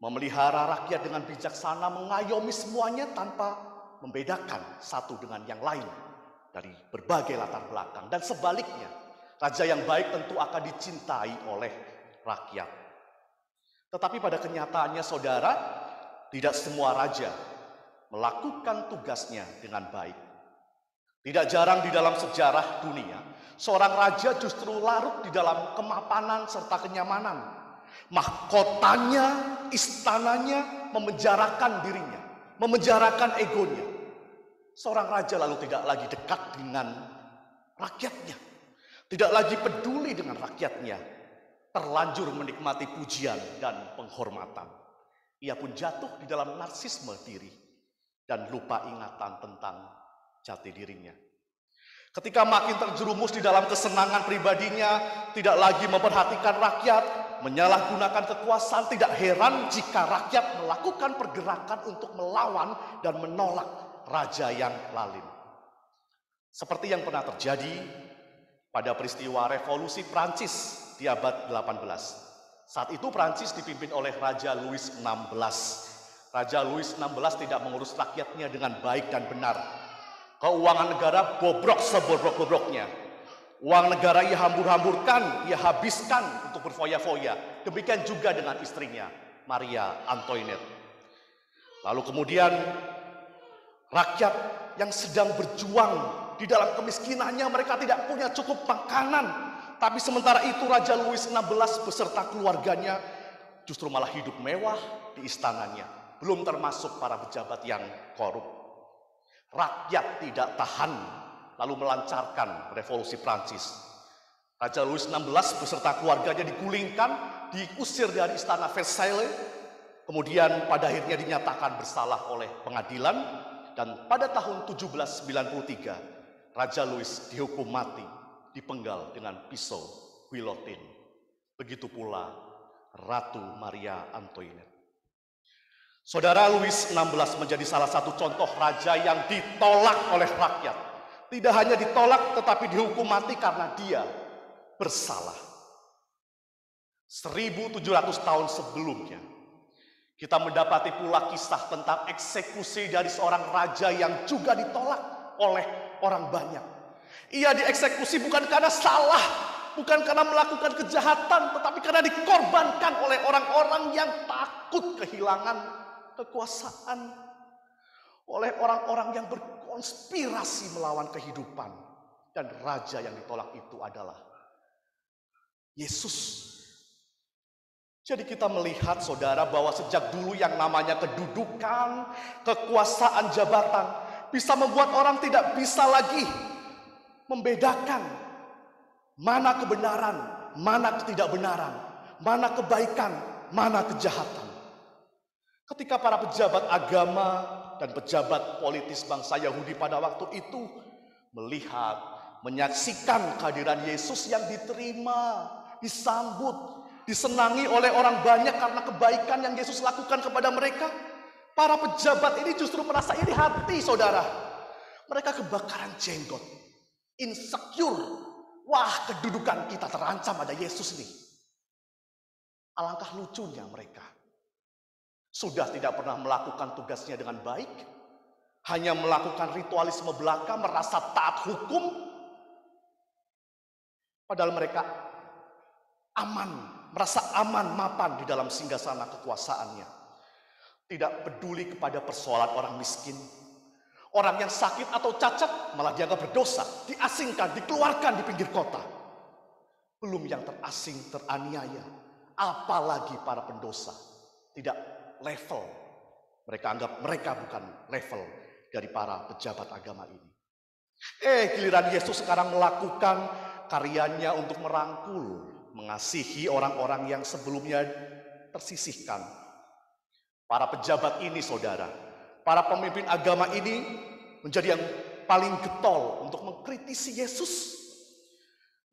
Speaker 6: memelihara rakyat dengan bijaksana, mengayomi semuanya tanpa membedakan satu dengan yang lain dari berbagai latar belakang. Dan sebaliknya, raja yang baik tentu akan dicintai oleh rakyat. Tetapi pada kenyataannya, saudara, tidak semua raja melakukan tugasnya dengan baik. Tidak jarang di dalam sejarah dunia, seorang raja justru larut di dalam kemapanan serta kenyamanan. Mahkotanya, istananya memenjarakan dirinya, memenjarakan egonya. Seorang raja lalu tidak lagi dekat dengan rakyatnya, tidak lagi peduli dengan rakyatnya, terlanjur menikmati pujian dan penghormatan. Ia pun jatuh di dalam narsisme diri dan lupa ingatan tentang jati dirinya. Ketika makin terjerumus di dalam kesenangan pribadinya, tidak lagi memperhatikan rakyat, menyalahgunakan kekuasaan, tidak heran jika rakyat melakukan pergerakan untuk melawan dan menolak raja yang lalim. Seperti yang pernah terjadi pada peristiwa revolusi Prancis di abad 18. Saat itu Prancis dipimpin oleh Raja Louis XVI. Raja Louis XVI tidak mengurus rakyatnya dengan baik dan benar. Keuangan negara bobrok sebobrok-bobroknya. Uang negara ia hambur-hamburkan, ia habiskan untuk berfoya-foya. Demikian juga dengan istrinya, Maria Antoinette. Lalu kemudian rakyat yang sedang berjuang di dalam kemiskinannya, mereka tidak punya cukup makanan. Tapi sementara itu Raja Louis XVI beserta keluarganya justru malah hidup mewah di istananya. Belum termasuk para pejabat yang korup. Rakyat tidak tahan lalu melancarkan revolusi Prancis. Raja Louis XVI beserta keluarganya digulingkan, diusir dari istana Versailles. Kemudian pada akhirnya dinyatakan bersalah oleh pengadilan. Dan pada tahun 1793, Raja Louis dihukum mati, dipenggal dengan pisau guillotine. Begitu pula Ratu Maria Antoinette. Saudara, Louis XVI menjadi salah satu contoh raja yang ditolak oleh rakyat. Tidak hanya ditolak, tetapi dihukum mati karena dia bersalah. 1700 tahun sebelumnya, kita mendapati pula kisah tentang eksekusi dari seorang raja yang juga ditolak oleh orang banyak. Ia dieksekusi bukan karena salah, bukan karena melakukan kejahatan, tetapi karena dikorbankan oleh orang-orang yang takut kehilangan kekuasaan, oleh orang-orang yang berkonspirasi melawan kehidupan. Dan raja yang ditolak itu adalah Yesus. Jadi kita melihat saudara bahwa sejak dulu yang namanya kedudukan, kekuasaan, jabatan bisa membuat orang tidak bisa lagi membedakan mana kebenaran, mana ketidakbenaran, mana kebaikan, mana kejahatan. Ketika para pejabat agama dan pejabat politis bangsa Yahudi pada waktu itu melihat, menyaksikan kehadiran Yesus yang diterima, disambut, disenangi oleh orang banyak karena kebaikan yang Yesus lakukan kepada mereka, para pejabat ini justru merasa iri hati, saudara. Mereka kebakaran jenggot, insecure. Wah, kedudukan kita terancam, ada Yesus nih. Alangkah lucunya mereka. Sudah tidak pernah melakukan tugasnya dengan baik, hanya melakukan ritualisme belaka, merasa taat hukum. Padahal mereka aman, merasa aman, mapan di dalam singgasana kekuasaannya. Tidak peduli kepada persoalan orang miskin. Orang yang sakit atau cacat malah dianggap berdosa, diasingkan, dikeluarkan di pinggir kota. Belum yang terasing, teraniaya, apalagi para pendosa. Tidak level. Mereka anggap mereka bukan level dari para pejabat agama ini. Giliran Yesus sekarang melakukan karyanya untuk merangkul, mengasihi orang-orang yang sebelumnya tersisihkan. Para pejabat ini, saudara, para pemimpin agama ini menjadi yang paling getol untuk mengkritisi Yesus.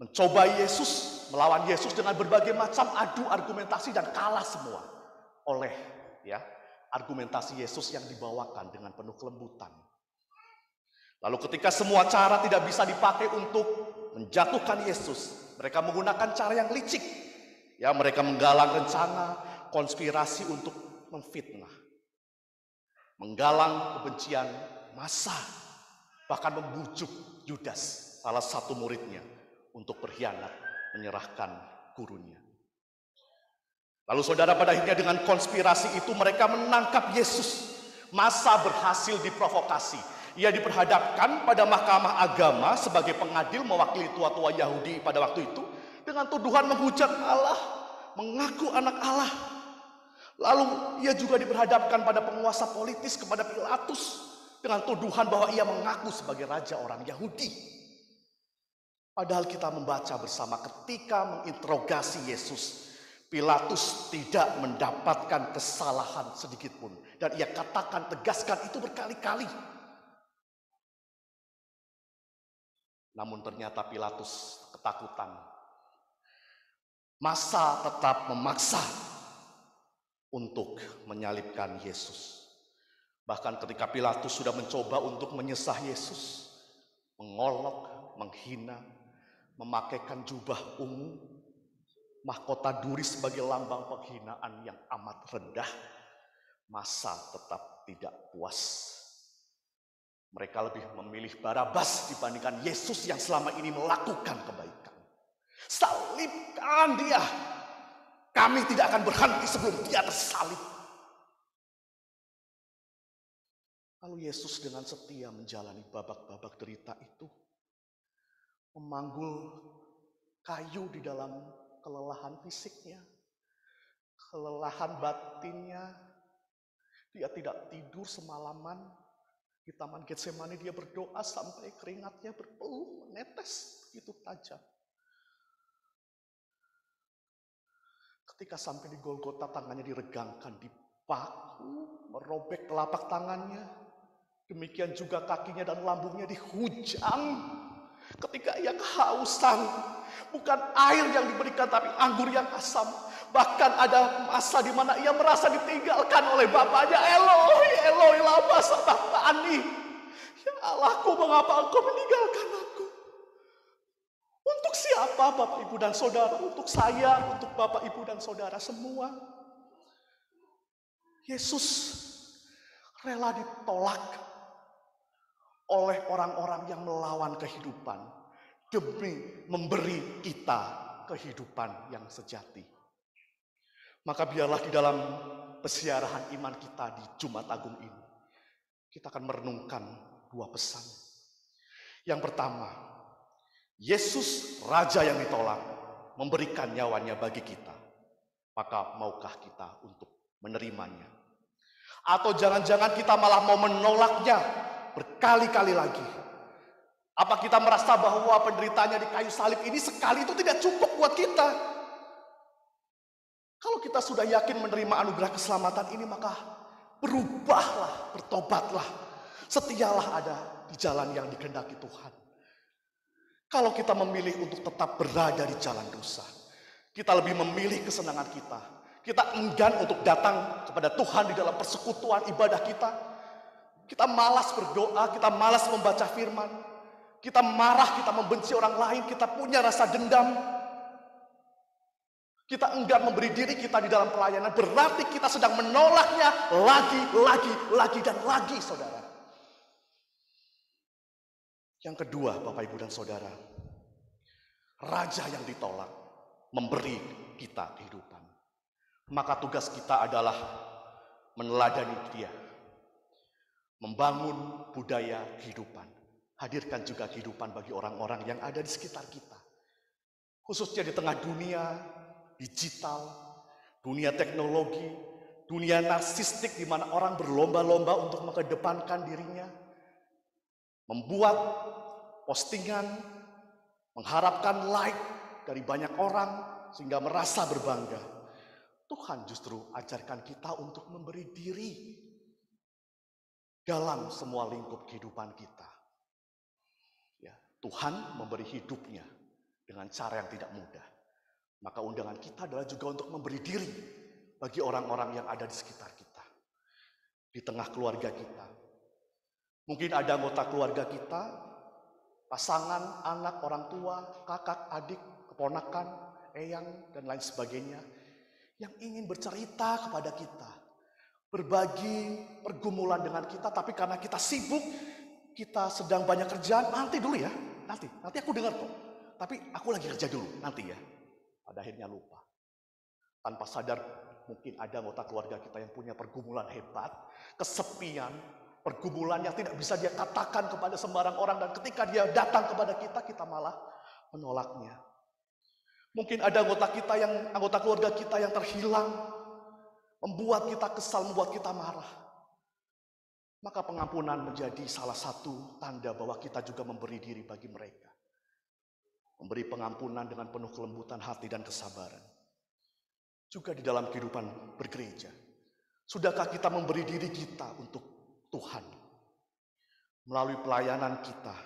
Speaker 6: Mencoba Yesus, melawan Yesus dengan berbagai macam adu argumentasi dan kalah semua oleh argumentasi Yesus yang dibawakan dengan penuh kelembutan. Lalu ketika semua cara tidak bisa dipakai untuk menjatuhkan Yesus, mereka menggunakan cara yang licik. Mereka menggalang rencana, konspirasi untuk memfitnah, menggalang kebencian massa, bahkan membujuk Yudas, salah satu muridnya, untuk berkhianat, menyerahkan gurunya. Lalu saudara, pada akhirnya dengan konspirasi itu mereka menangkap Yesus. Massa berhasil diprovokasi. Ia diperhadapkan pada mahkamah agama sebagai pengadil mewakili tua-tua Yahudi pada waktu itu dengan tuduhan menghujat Allah, mengaku anak Allah. Lalu ia juga diperhadapkan pada penguasa politis, kepada Pilatus, dengan tuduhan bahwa ia mengaku sebagai raja orang Yahudi. Padahal kita membaca bersama ketika menginterogasi Yesus, Pilatus tidak mendapatkan kesalahan sedikit pun. Dan ia katakan, tegaskan itu berkali-kali. Namun ternyata Pilatus ketakutan. Massa tetap memaksa untuk menyalibkan Yesus. Bahkan ketika Pilatus sudah mencoba untuk menyesah Yesus, mengolok, menghina, memakaikan jubah ungu, mahkota duri sebagai lambang penghinaan yang amat rendah, massa tetap tidak puas. Mereka lebih memilih Barabas dibandingkan Yesus yang selama ini melakukan kebaikan. Salibkan dia. Kami tidak akan berhenti sebelum dia tersalib. Lalu Yesus dengan setia menjalani babak-babak derita itu, memanggul kayu di dalam kelelahan fisiknya, kelelahan batinnya. Dia tidak tidur semalaman. Di Taman Getsemani dia berdoa sampai keringatnya berpeluh, menetes begitu tajam. Ketika sampai di Golgota, tangannya diregangkan di paku, merobek telapak tangannya. Demikian juga kakinya dan lambungnya dihujam. Ketika ia kehausan, bukan air yang diberikan tapi anggur yang asam. Bahkan ada masa di mana ia merasa ditinggalkan oleh bapaknya. Eloi, Eloi, lama sabachthani. Ya Allahku, mengapa engkau meninggalkan aku? Untuk siapa Bapak Ibu dan Saudara? Untuk saya, untuk Bapak Ibu dan Saudara semua. Yesus rela ditolak oleh orang-orang yang melawan kehidupan. demi memberi kita kehidupan yang sejati. Maka biarlah di dalam pesiarahan iman kita di Jumat Agung ini, kita akan merenungkan dua pesan. Yang pertama, Yesus Raja yang ditolak memberikan nyawanya bagi kita. Maka maukah kita untuk menerimanya? Atau jangan-jangan kita malah mau menolaknya berkali-kali lagi? Apa kita merasa bahwa penderitaannya di kayu salib ini sekali itu tidak cukup buat kita? Kalau kita sudah yakin menerima anugerah keselamatan ini, maka berubahlah, bertobatlah, setialah ada di jalan yang dikehendaki Tuhan. Kalau kita memilih untuk tetap berada di jalan dosa, kita lebih memilih kesenangan kita. Kita enggan untuk datang kepada Tuhan di dalam persekutuan ibadah kita. Kita malas berdoa, kita malas membaca firman. Kita marah, kita membenci orang lain, kita punya rasa dendam. Kita enggan memberi diri kita di dalam pelayanan, berarti kita sedang menolaknya lagi, dan lagi, saudara. Yang kedua, Bapak, Ibu, dan Saudara, Raja yang ditolak memberi kita kehidupan. Maka tugas kita adalah meneladani Dia, membangun budaya kehidupan, hadirkan juga kehidupan bagi orang-orang yang ada di sekitar kita, khususnya di tengah dunia digital, dunia teknologi, dunia narsistik di mana orang berlomba-lomba untuk mengedepankan dirinya, membuat postingan, mengharapkan like dari banyak orang sehingga merasa berbangga. Tuhan justru ajarkan kita untuk memberi diri dalam semua lingkup kehidupan kita. Ya, Tuhan memberi hidupnya dengan cara yang tidak mudah. Maka undangan kita adalah juga untuk memberi diri bagi orang-orang yang ada di sekitar kita. Di tengah keluarga kita. Mungkin ada anggota keluarga kita, pasangan, anak, orang tua, kakak, adik, keponakan, eyang, dan lain sebagainya, yang ingin bercerita kepada kita, berbagi pergumulan dengan kita, tapi karena kita sibuk, kita sedang banyak kerjaan, nanti dulu ya, nanti aku dengar kok, tapi aku lagi kerja dulu, nanti ya. Pada akhirnya lupa. Tanpa sadar mungkin ada anggota keluarga kita yang punya pergumulan hebat, kesepian, pergumulan yang tidak bisa dia katakan kepada sembarang orang, dan ketika dia datang kepada kita, kita malah menolaknya. Mungkin ada anggota keluarga kita yang terhilang, membuat kita kesal, membuat kita marah. Maka pengampunan menjadi salah satu tanda bahwa kita juga memberi diri bagi mereka. Memberi pengampunan dengan penuh kelembutan hati dan kesabaran. Juga di dalam kehidupan bergereja. Sudahkah kita memberi diri kita untuk Tuhan? Melalui pelayanan kita.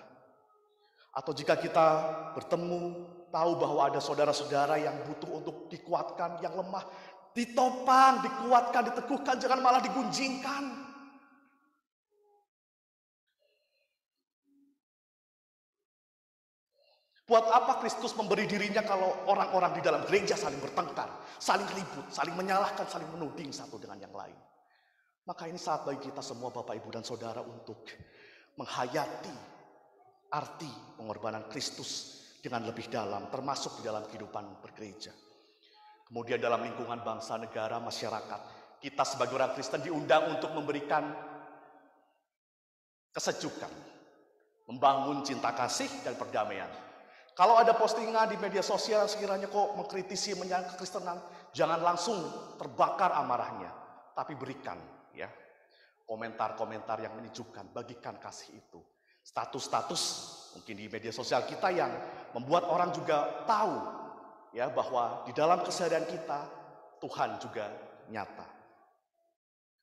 Speaker 6: Atau jika kita bertemu, tahu bahwa ada saudara-saudara yang butuh untuk dikuatkan, yang lemah, ditopang, dikuatkan, diteguhkan, jangan malah digunjingkan. Buat apa Kristus memberi dirinya kalau orang-orang di dalam gereja saling bertengkar, saling ribut, saling menyalahkan, saling menuding satu dengan yang lain. Maka ini saat bagi kita semua Bapak, Ibu, dan Saudara untuk menghayati arti pengorbanan Kristus dengan lebih dalam, termasuk di dalam kehidupan bergereja. Kemudian dalam lingkungan bangsa, negara, masyarakat, kita sebagai orang Kristen diundang untuk memberikan kesejukan, membangun cinta kasih dan perdamaian. Kalau ada postingan di media sosial sekiranya kok mengkritisi, menyangka kekristenan, jangan langsung terbakar amarahnya, tapi berikan ya komentar-komentar yang menyejukkan, bagikan kasih itu. Status-status mungkin di media sosial kita yang membuat orang juga tahu ya bahwa di dalam keseharian kita Tuhan juga nyata.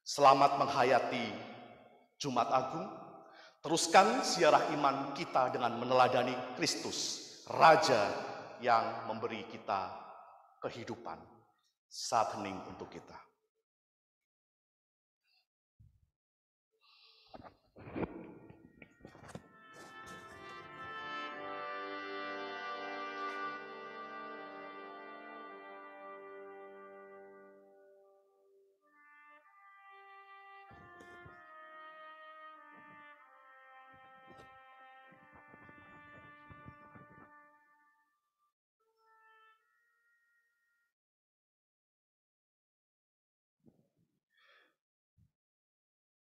Speaker 6: Selamat menghayati Jumat Agung. Teruskan siarah iman kita dengan meneladani Kristus, Raja yang memberi kita kehidupan. Saat hening untuk kita.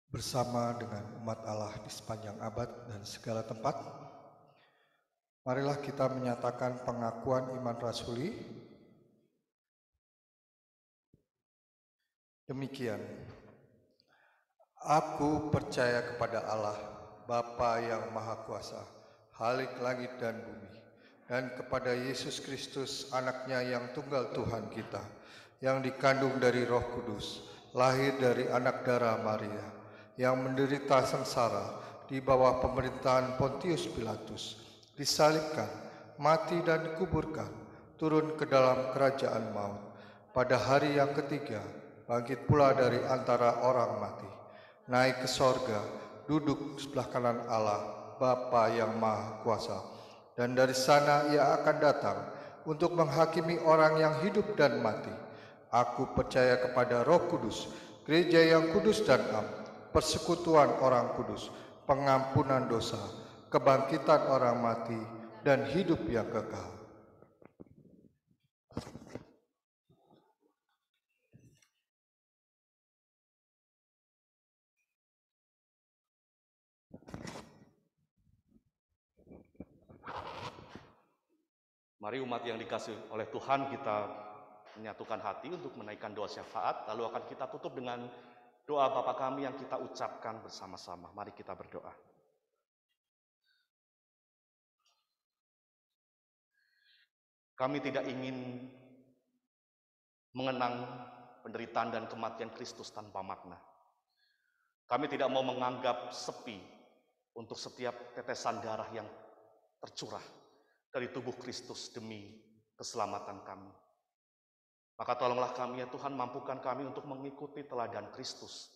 Speaker 2: bersama dengan umat Allah di sepanjang abad dan segala tempat. Marilah kita menyatakan pengakuan iman rasuli. Demikian, aku percaya kepada Allah, Bapa yang Maha Kuasa, Khalik langit dan bumi, dan kepada Yesus Kristus, anaknya yang tunggal Tuhan kita, yang dikandung dari Roh Kudus, lahir dari anak darah Maria, yang menderita sengsara di bawah pemerintahan Pontius Pilatus, disalibkan, mati dan dikuburkan, turun ke dalam kerajaan maut. Pada hari yang ketiga, bangkit pula dari antara orang mati, naik ke sorga, duduk sebelah kanan Allah, Bapa yang Maha Kuasa. Dan dari sana ia akan datang untuk menghakimi orang yang hidup dan mati. Aku percaya kepada Roh Kudus, gereja yang kudus dan am, persekutuan orang kudus, pengampunan dosa, kebangkitan orang mati, dan hidup yang kekal.
Speaker 6: Mari umat yang dikasih oleh Tuhan, kita menyatukan hati untuk menaikkan doa syafaat, lalu akan kita tutup dengan doa Bapa kami yang kita ucapkan bersama-sama. Mari kita berdoa. Kami tidak ingin mengenang penderitaan dan kematian Kristus tanpa makna. Kami tidak mau menganggap sepi untuk setiap tetesan darah yang tercurah dari tubuh Kristus demi keselamatan kami. Maka tolonglah kami ya Tuhan, mampukan kami untuk mengikuti teladan Kristus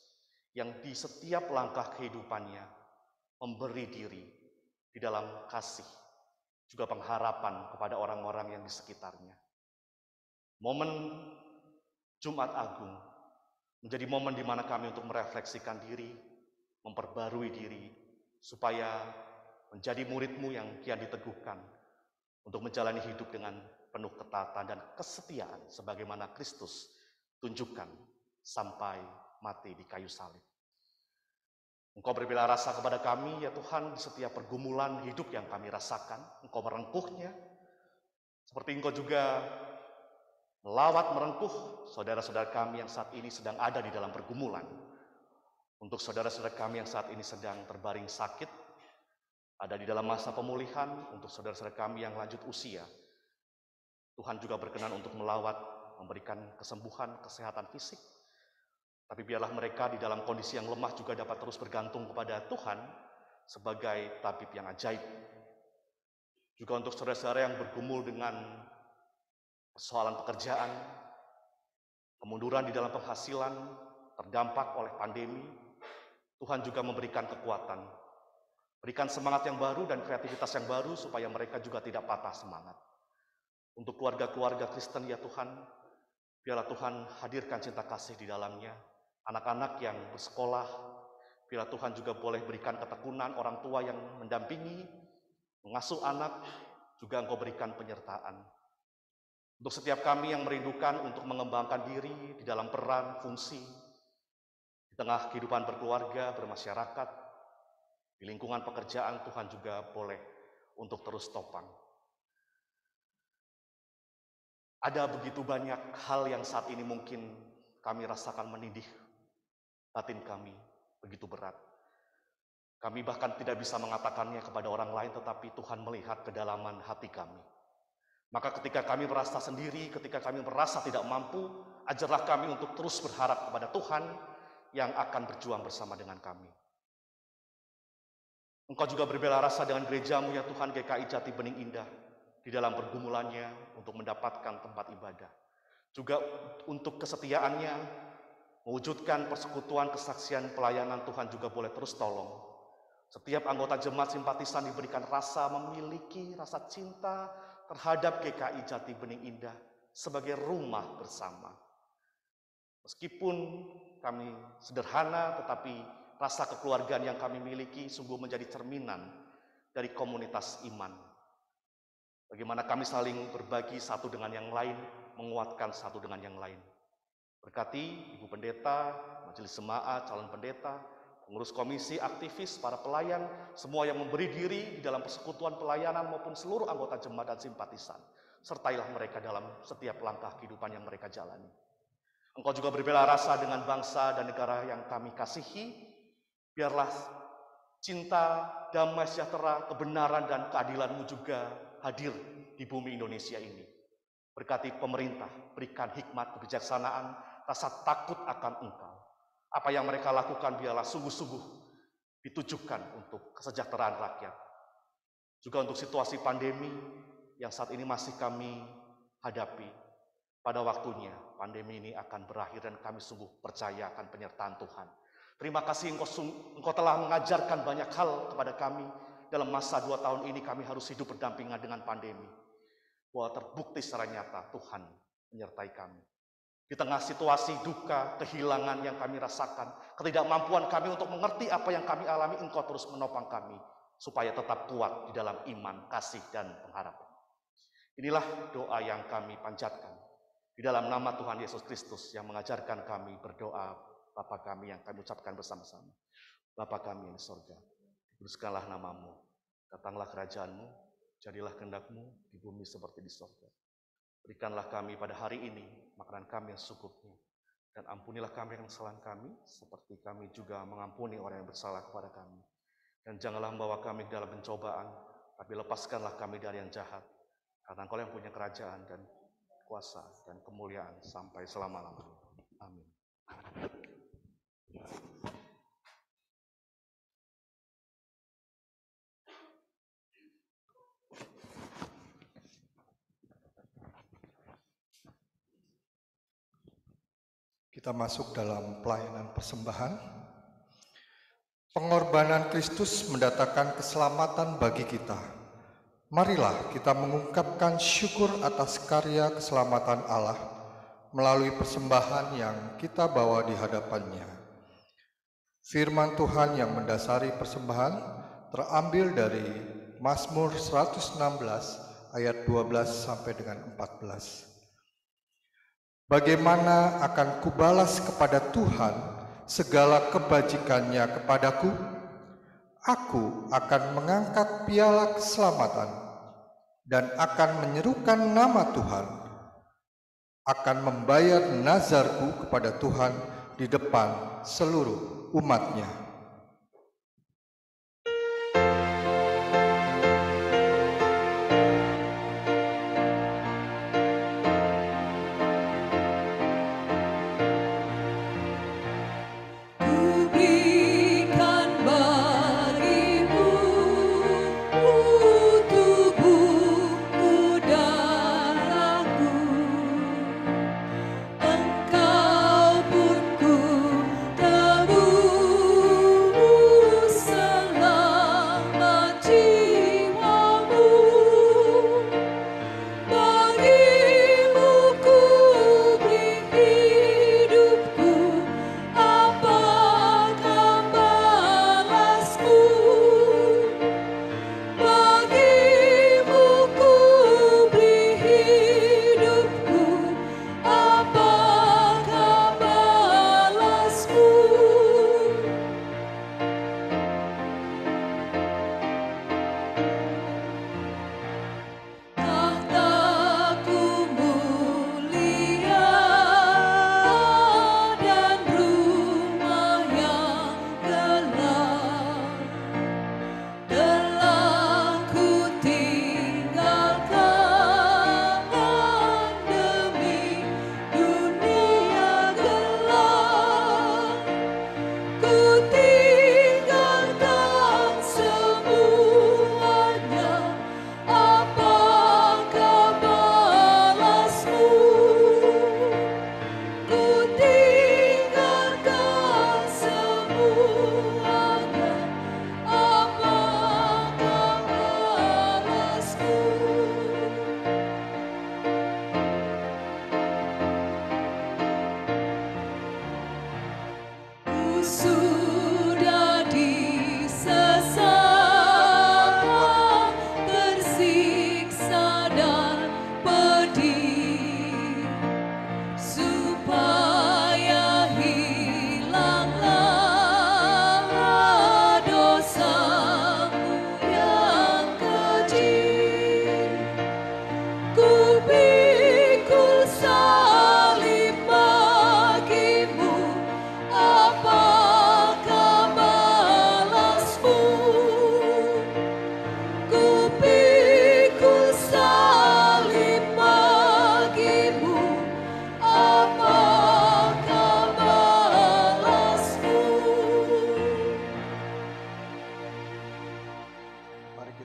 Speaker 6: yang di setiap langkah kehidupannya memberi diri di dalam kasih, juga pengharapan kepada orang-orang yang di sekitarnya. Momen Jumat Agung menjadi momen di mana kami untuk merefleksikan diri, memperbarui diri, supaya menjadi murid-Mu yang kian diteguhkan untuk menjalani hidup dengan penuh ketaatan dan kesetiaan sebagaimana Kristus tunjukkan sampai mati di kayu salib. Engkau berbela rasa kepada kami ya Tuhan di setiap pergumulan hidup yang kami rasakan. Engkau merengkuhnya, seperti Engkau juga melawat merengkuh saudara-saudara kami yang saat ini sedang ada di dalam pergumulan. Untuk saudara-saudara kami yang saat ini sedang terbaring sakit, ada di dalam masa pemulihan, untuk saudara-saudara kami yang lanjut usia, Tuhan juga berkenan untuk melawat, memberikan kesembuhan, kesehatan fisik. Tapi biarlah mereka di dalam kondisi yang lemah juga dapat terus bergantung kepada Tuhan sebagai tabib yang ajaib. Juga untuk saudara-saudara yang bergumul dengan persoalan pekerjaan, kemunduran di dalam penghasilan, terdampak oleh pandemi, Tuhan juga memberikan kekuatan, berikan semangat yang baru dan kreativitas yang baru supaya mereka juga tidak patah semangat. Untuk keluarga-keluarga Kristen ya Tuhan, biarlah Tuhan hadirkan cinta kasih di dalamnya. Anak-anak yang bersekolah, biarlah Tuhan juga boleh berikan ketekunan orang tua yang mendampingi, mengasuh anak, juga Engkau berikan penyertaan. Untuk setiap kami yang merindukan untuk mengembangkan diri di dalam peran, fungsi, di tengah kehidupan berkeluarga, bermasyarakat, di lingkungan pekerjaan, Tuhan juga boleh untuk terus topang. Ada begitu banyak hal yang saat ini mungkin kami rasakan menindih batin kami, begitu berat. Kami bahkan tidak bisa mengatakannya kepada orang lain, tetapi Tuhan melihat kedalaman hati kami. Maka ketika kami merasa sendiri, ketika kami merasa tidak mampu, ajarlah kami untuk terus berharap kepada Tuhan yang akan berjuang bersama dengan kami. Engkau juga berbela rasa dengan gerejamu ya Tuhan, GKI Jati Bening Indah, di dalam pergumulannya untuk mendapatkan tempat ibadah. Juga untuk kesetiaannya, mewujudkan persekutuan, kesaksian, pelayanan, Tuhan juga boleh terus tolong. Setiap anggota jemaat simpatisan diberikan rasa memiliki rasa cinta terhadap GKI Jati Bening Indah sebagai rumah bersama. Meskipun kami sederhana, tetapi rasa kekeluargaan yang kami miliki sungguh menjadi cerminan dari komunitas iman. Bagaimana kami saling berbagi satu dengan yang lain, menguatkan satu dengan yang lain. Berkati Ibu Pendeta, Majelis Jemaat, calon pendeta, pengurus komisi, aktivis, para pelayan, semua yang memberi diri di dalam persekutuan pelayanan maupun seluruh anggota jemaat dan simpatisan. Sertailah mereka dalam setiap langkah kehidupan yang mereka jalani. Engkau juga berbela rasa dengan bangsa dan negara yang kami kasihi. Biarlah cinta, damai sejahtera, kebenaran dan keadilan-Mu juga hadir di bumi Indonesia ini. Berkati pemerintah, berikan hikmat, kebijaksanaan, rasa takut akan Engkau. Apa yang mereka lakukan biarlah sungguh-sungguh ditujukan untuk kesejahteraan rakyat. Juga untuk situasi pandemi yang saat ini masih kami hadapi. Pada waktunya pandemi ini akan berakhir dan kami sungguh percaya akan penyertaan Tuhan. Terima kasih Engkau telah mengajarkan banyak hal kepada kami. Dalam masa 2 tahun ini kami harus hidup berdampingan dengan pandemi. Bahwa terbukti secara nyata Tuhan menyertai kami. Di tengah situasi duka, kehilangan yang kami rasakan, ketidakmampuan kami untuk mengerti apa yang kami alami, Engkau terus menopang kami, supaya tetap kuat di dalam iman, kasih, dan pengharapan. Inilah doa yang kami panjatkan, di dalam nama Tuhan Yesus Kristus yang mengajarkan kami berdoa, Bapa kami yang kami ucapkan bersama-sama. Bapa kami yang di sorga, dikuduskanlah nama-Mu, datanglah kerajaan-Mu, jadilah kehendak-Mu di bumi seperti di sorga. Berikanlah kami pada hari ini makanan kami yang secukupnya, dan ampunilah kami yang kesalahan kami, seperti kami juga mengampuni orang yang bersalah kepada kami. Dan janganlah membawa kami dalam pencobaan, tapi lepaskanlah kami dari yang jahat, karena Engkau yang punya kerajaan dan kuasa dan kemuliaan sampai selama-lamanya. Amin.
Speaker 2: Kita masuk dalam pelayanan persembahan. Pengorbanan Kristus mendatangkan keselamatan bagi kita. Marilah kita mengungkapkan syukur atas karya keselamatan Allah melalui persembahan yang kita bawa di hadapan-Nya. Firman Tuhan yang mendasari persembahan terambil dari Mazmur 116 ayat 12 sampai dengan 14. Bagaimana akan kubalas kepada Tuhan segala kebajikannya kepadaku? Aku akan mengangkat piala keselamatan dan akan menyerukan nama Tuhan. Akan membayar nazarku kepada Tuhan di depan seluruh umat-Nya.
Speaker 5: Engkau pun ku tebus.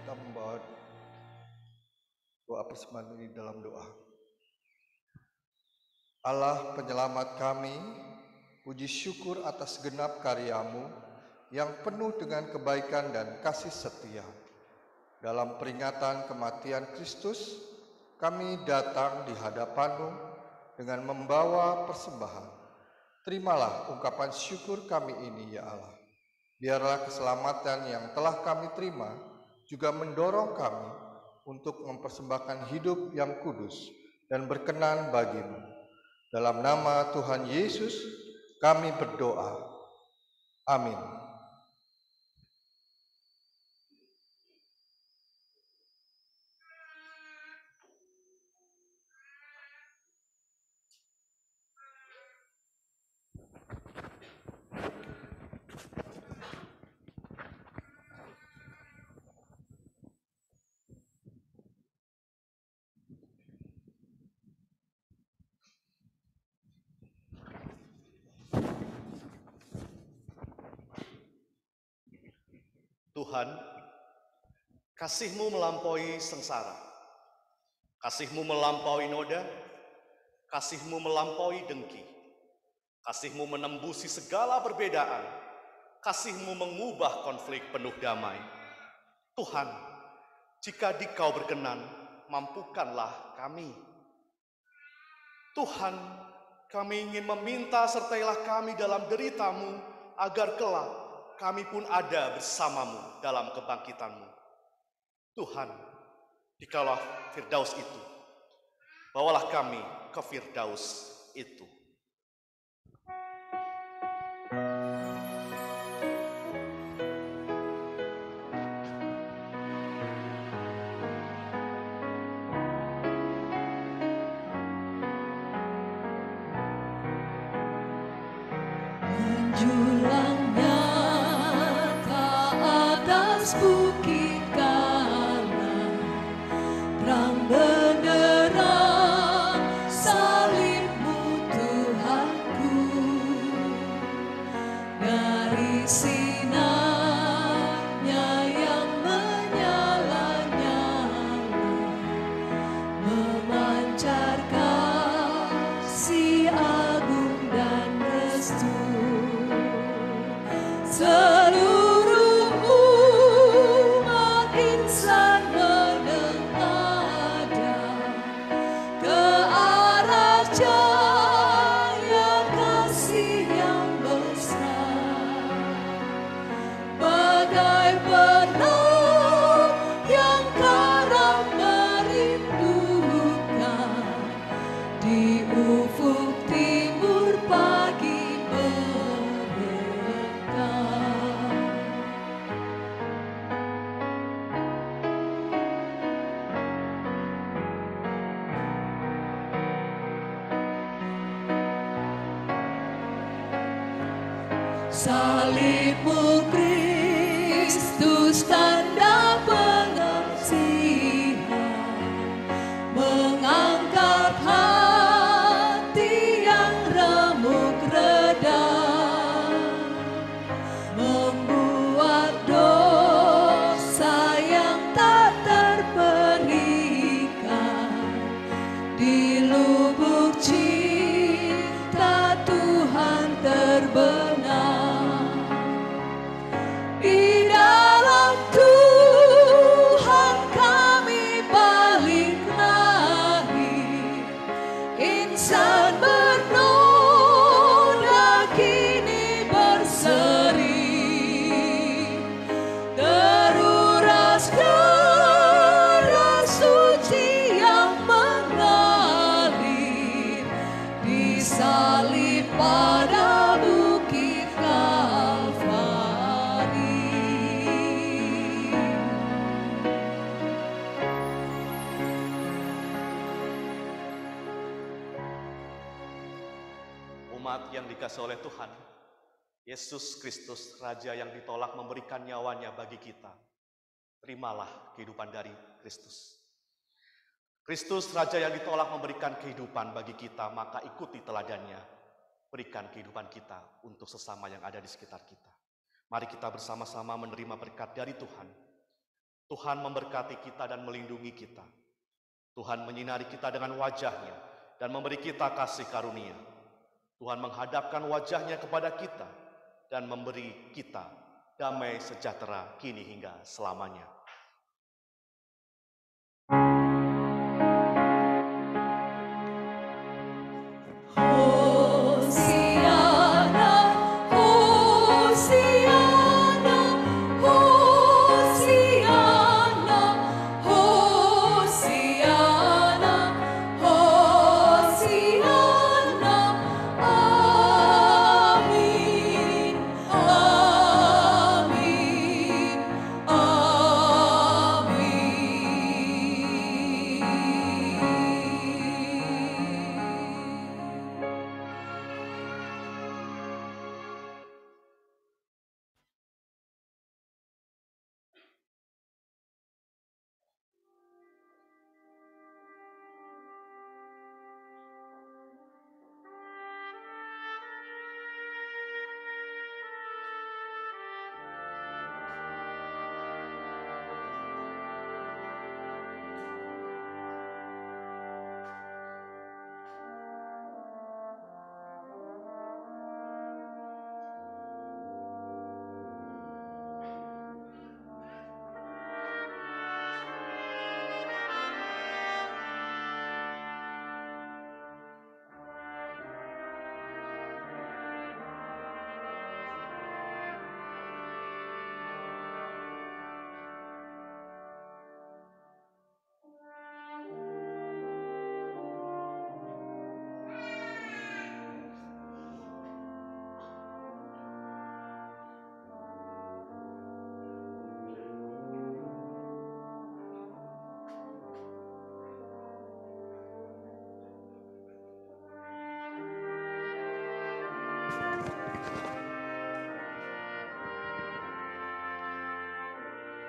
Speaker 2: kita membawa doa persembahan ini dalam doa. Allah penyelamat kami, puji syukur atas genap karya-Mu yang penuh dengan kebaikan dan kasih setia. Dalam peringatan kematian Kristus, kami datang di hadapan-Mu dengan membawa persembahan. Terimalah ungkapan syukur kami ini, ya Allah. Biarlah keselamatan yang telah kami terima juga mendorong kami untuk mempersembahkan hidup yang kudus dan berkenan bagi-Mu. Dalam nama Tuhan Yesus, kami berdoa. Amin.
Speaker 6: Tuhan, kasih-Mu melampaui sengsara, kasih-Mu melampaui noda, kasih-Mu melampaui dengki, kasih-Mu menembusi segala perbedaan, kasih-Mu mengubah konflik penuh damai. Tuhan, jika Dikau berkenan, mampukanlah kami. Tuhan, kami ingin meminta sertailah kami dalam derita-Mu, agar kelak kami pun ada bersama-Mu dalam kebangkitan-Mu. Tuhan, dikaulah Firdaus itu, bawalah kami ke Firdaus itu.
Speaker 5: Menjulang bukit Karmel, terang benderang salib-Mu Tuhanku, dari sinarnya yang menyala-nyala, memancar kasih agung dan restu. Seluruh umat insan menengadah ke arah cahaya kasih yang besar, bagai benang yang karam merindukan di ufuk timur pagi. Salib-Mu Kristus, tanda pengasihan, mengangkat hati yang remuk redam, membuat dosa yang tak terperikan di lubuk cinta Tuhan terbenam. Di dalam Tuhan kami balik lahir, insan bernoda kini berseri, teruras darah suci yang mengalir, disalib pada bukit Kalvari.
Speaker 6: Umat yang dikasihi oleh Tuhan, Yesus Kristus, Raja yang ditolak memberikan nyawanya bagi kita. Terimalah kehidupan dari Kristus. Kristus, Raja yang ditolak memberikan kehidupan bagi kita, maka ikuti teladannya. Berikan kehidupan kita untuk sesama yang ada di sekitar kita. Mari kita bersama-sama menerima berkat dari Tuhan. Tuhan memberkati kita dan melindungi kita. Tuhan menyinari kita dengan wajah-Nya dan memberi kita kasih karunia. Tuhan menghadapkan wajah-Nya kepada kita dan memberi kita damai sejahtera kini hingga selamanya.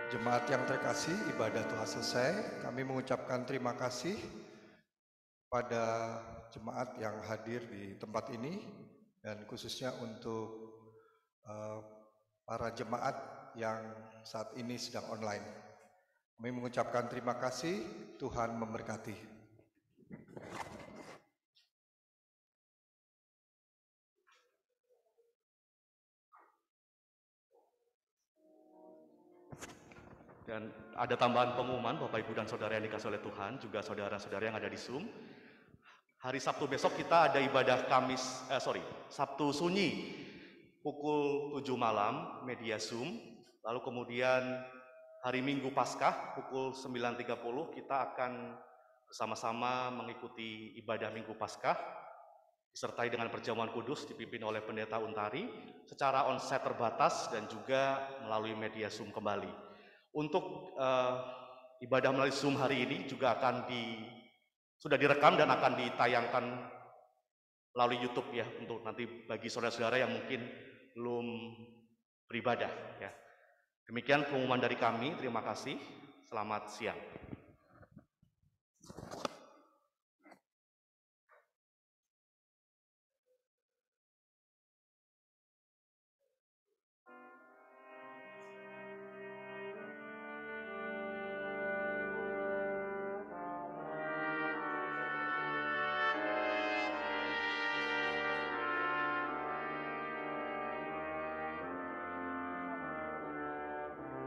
Speaker 2: Jemaat yang terkasih, ibadah telah selesai. Kami mengucapkan terima kasih pada jemaat yang hadir di tempat ini dan khususnya untuk para jemaat yang saat ini sedang online. Kami mengucapkan terima kasih, Tuhan memberkati.
Speaker 6: Dan ada tambahan pengumuman Bapak Ibu dan Saudara yang dikasihi oleh Tuhan, juga saudara-saudara yang ada di Zoom. Hari Sabtu besok kita ada ibadah Sabtu Sunyi pukul 7 malam media Zoom. Lalu kemudian hari Minggu Paskah pukul 9.30 kita akan bersama-sama mengikuti ibadah Minggu Paskah disertai dengan perjamuan kudus dipimpin oleh Pendeta Untari secara onsite terbatas dan juga melalui media Zoom kembali. Untuk ibadah melalui Zoom hari ini juga sudah direkam dan akan ditayangkan melalui YouTube ya, untuk nanti bagi saudara-saudara yang mungkin belum beribadah ya. Demikian pengumuman dari kami, terima kasih, selamat siang.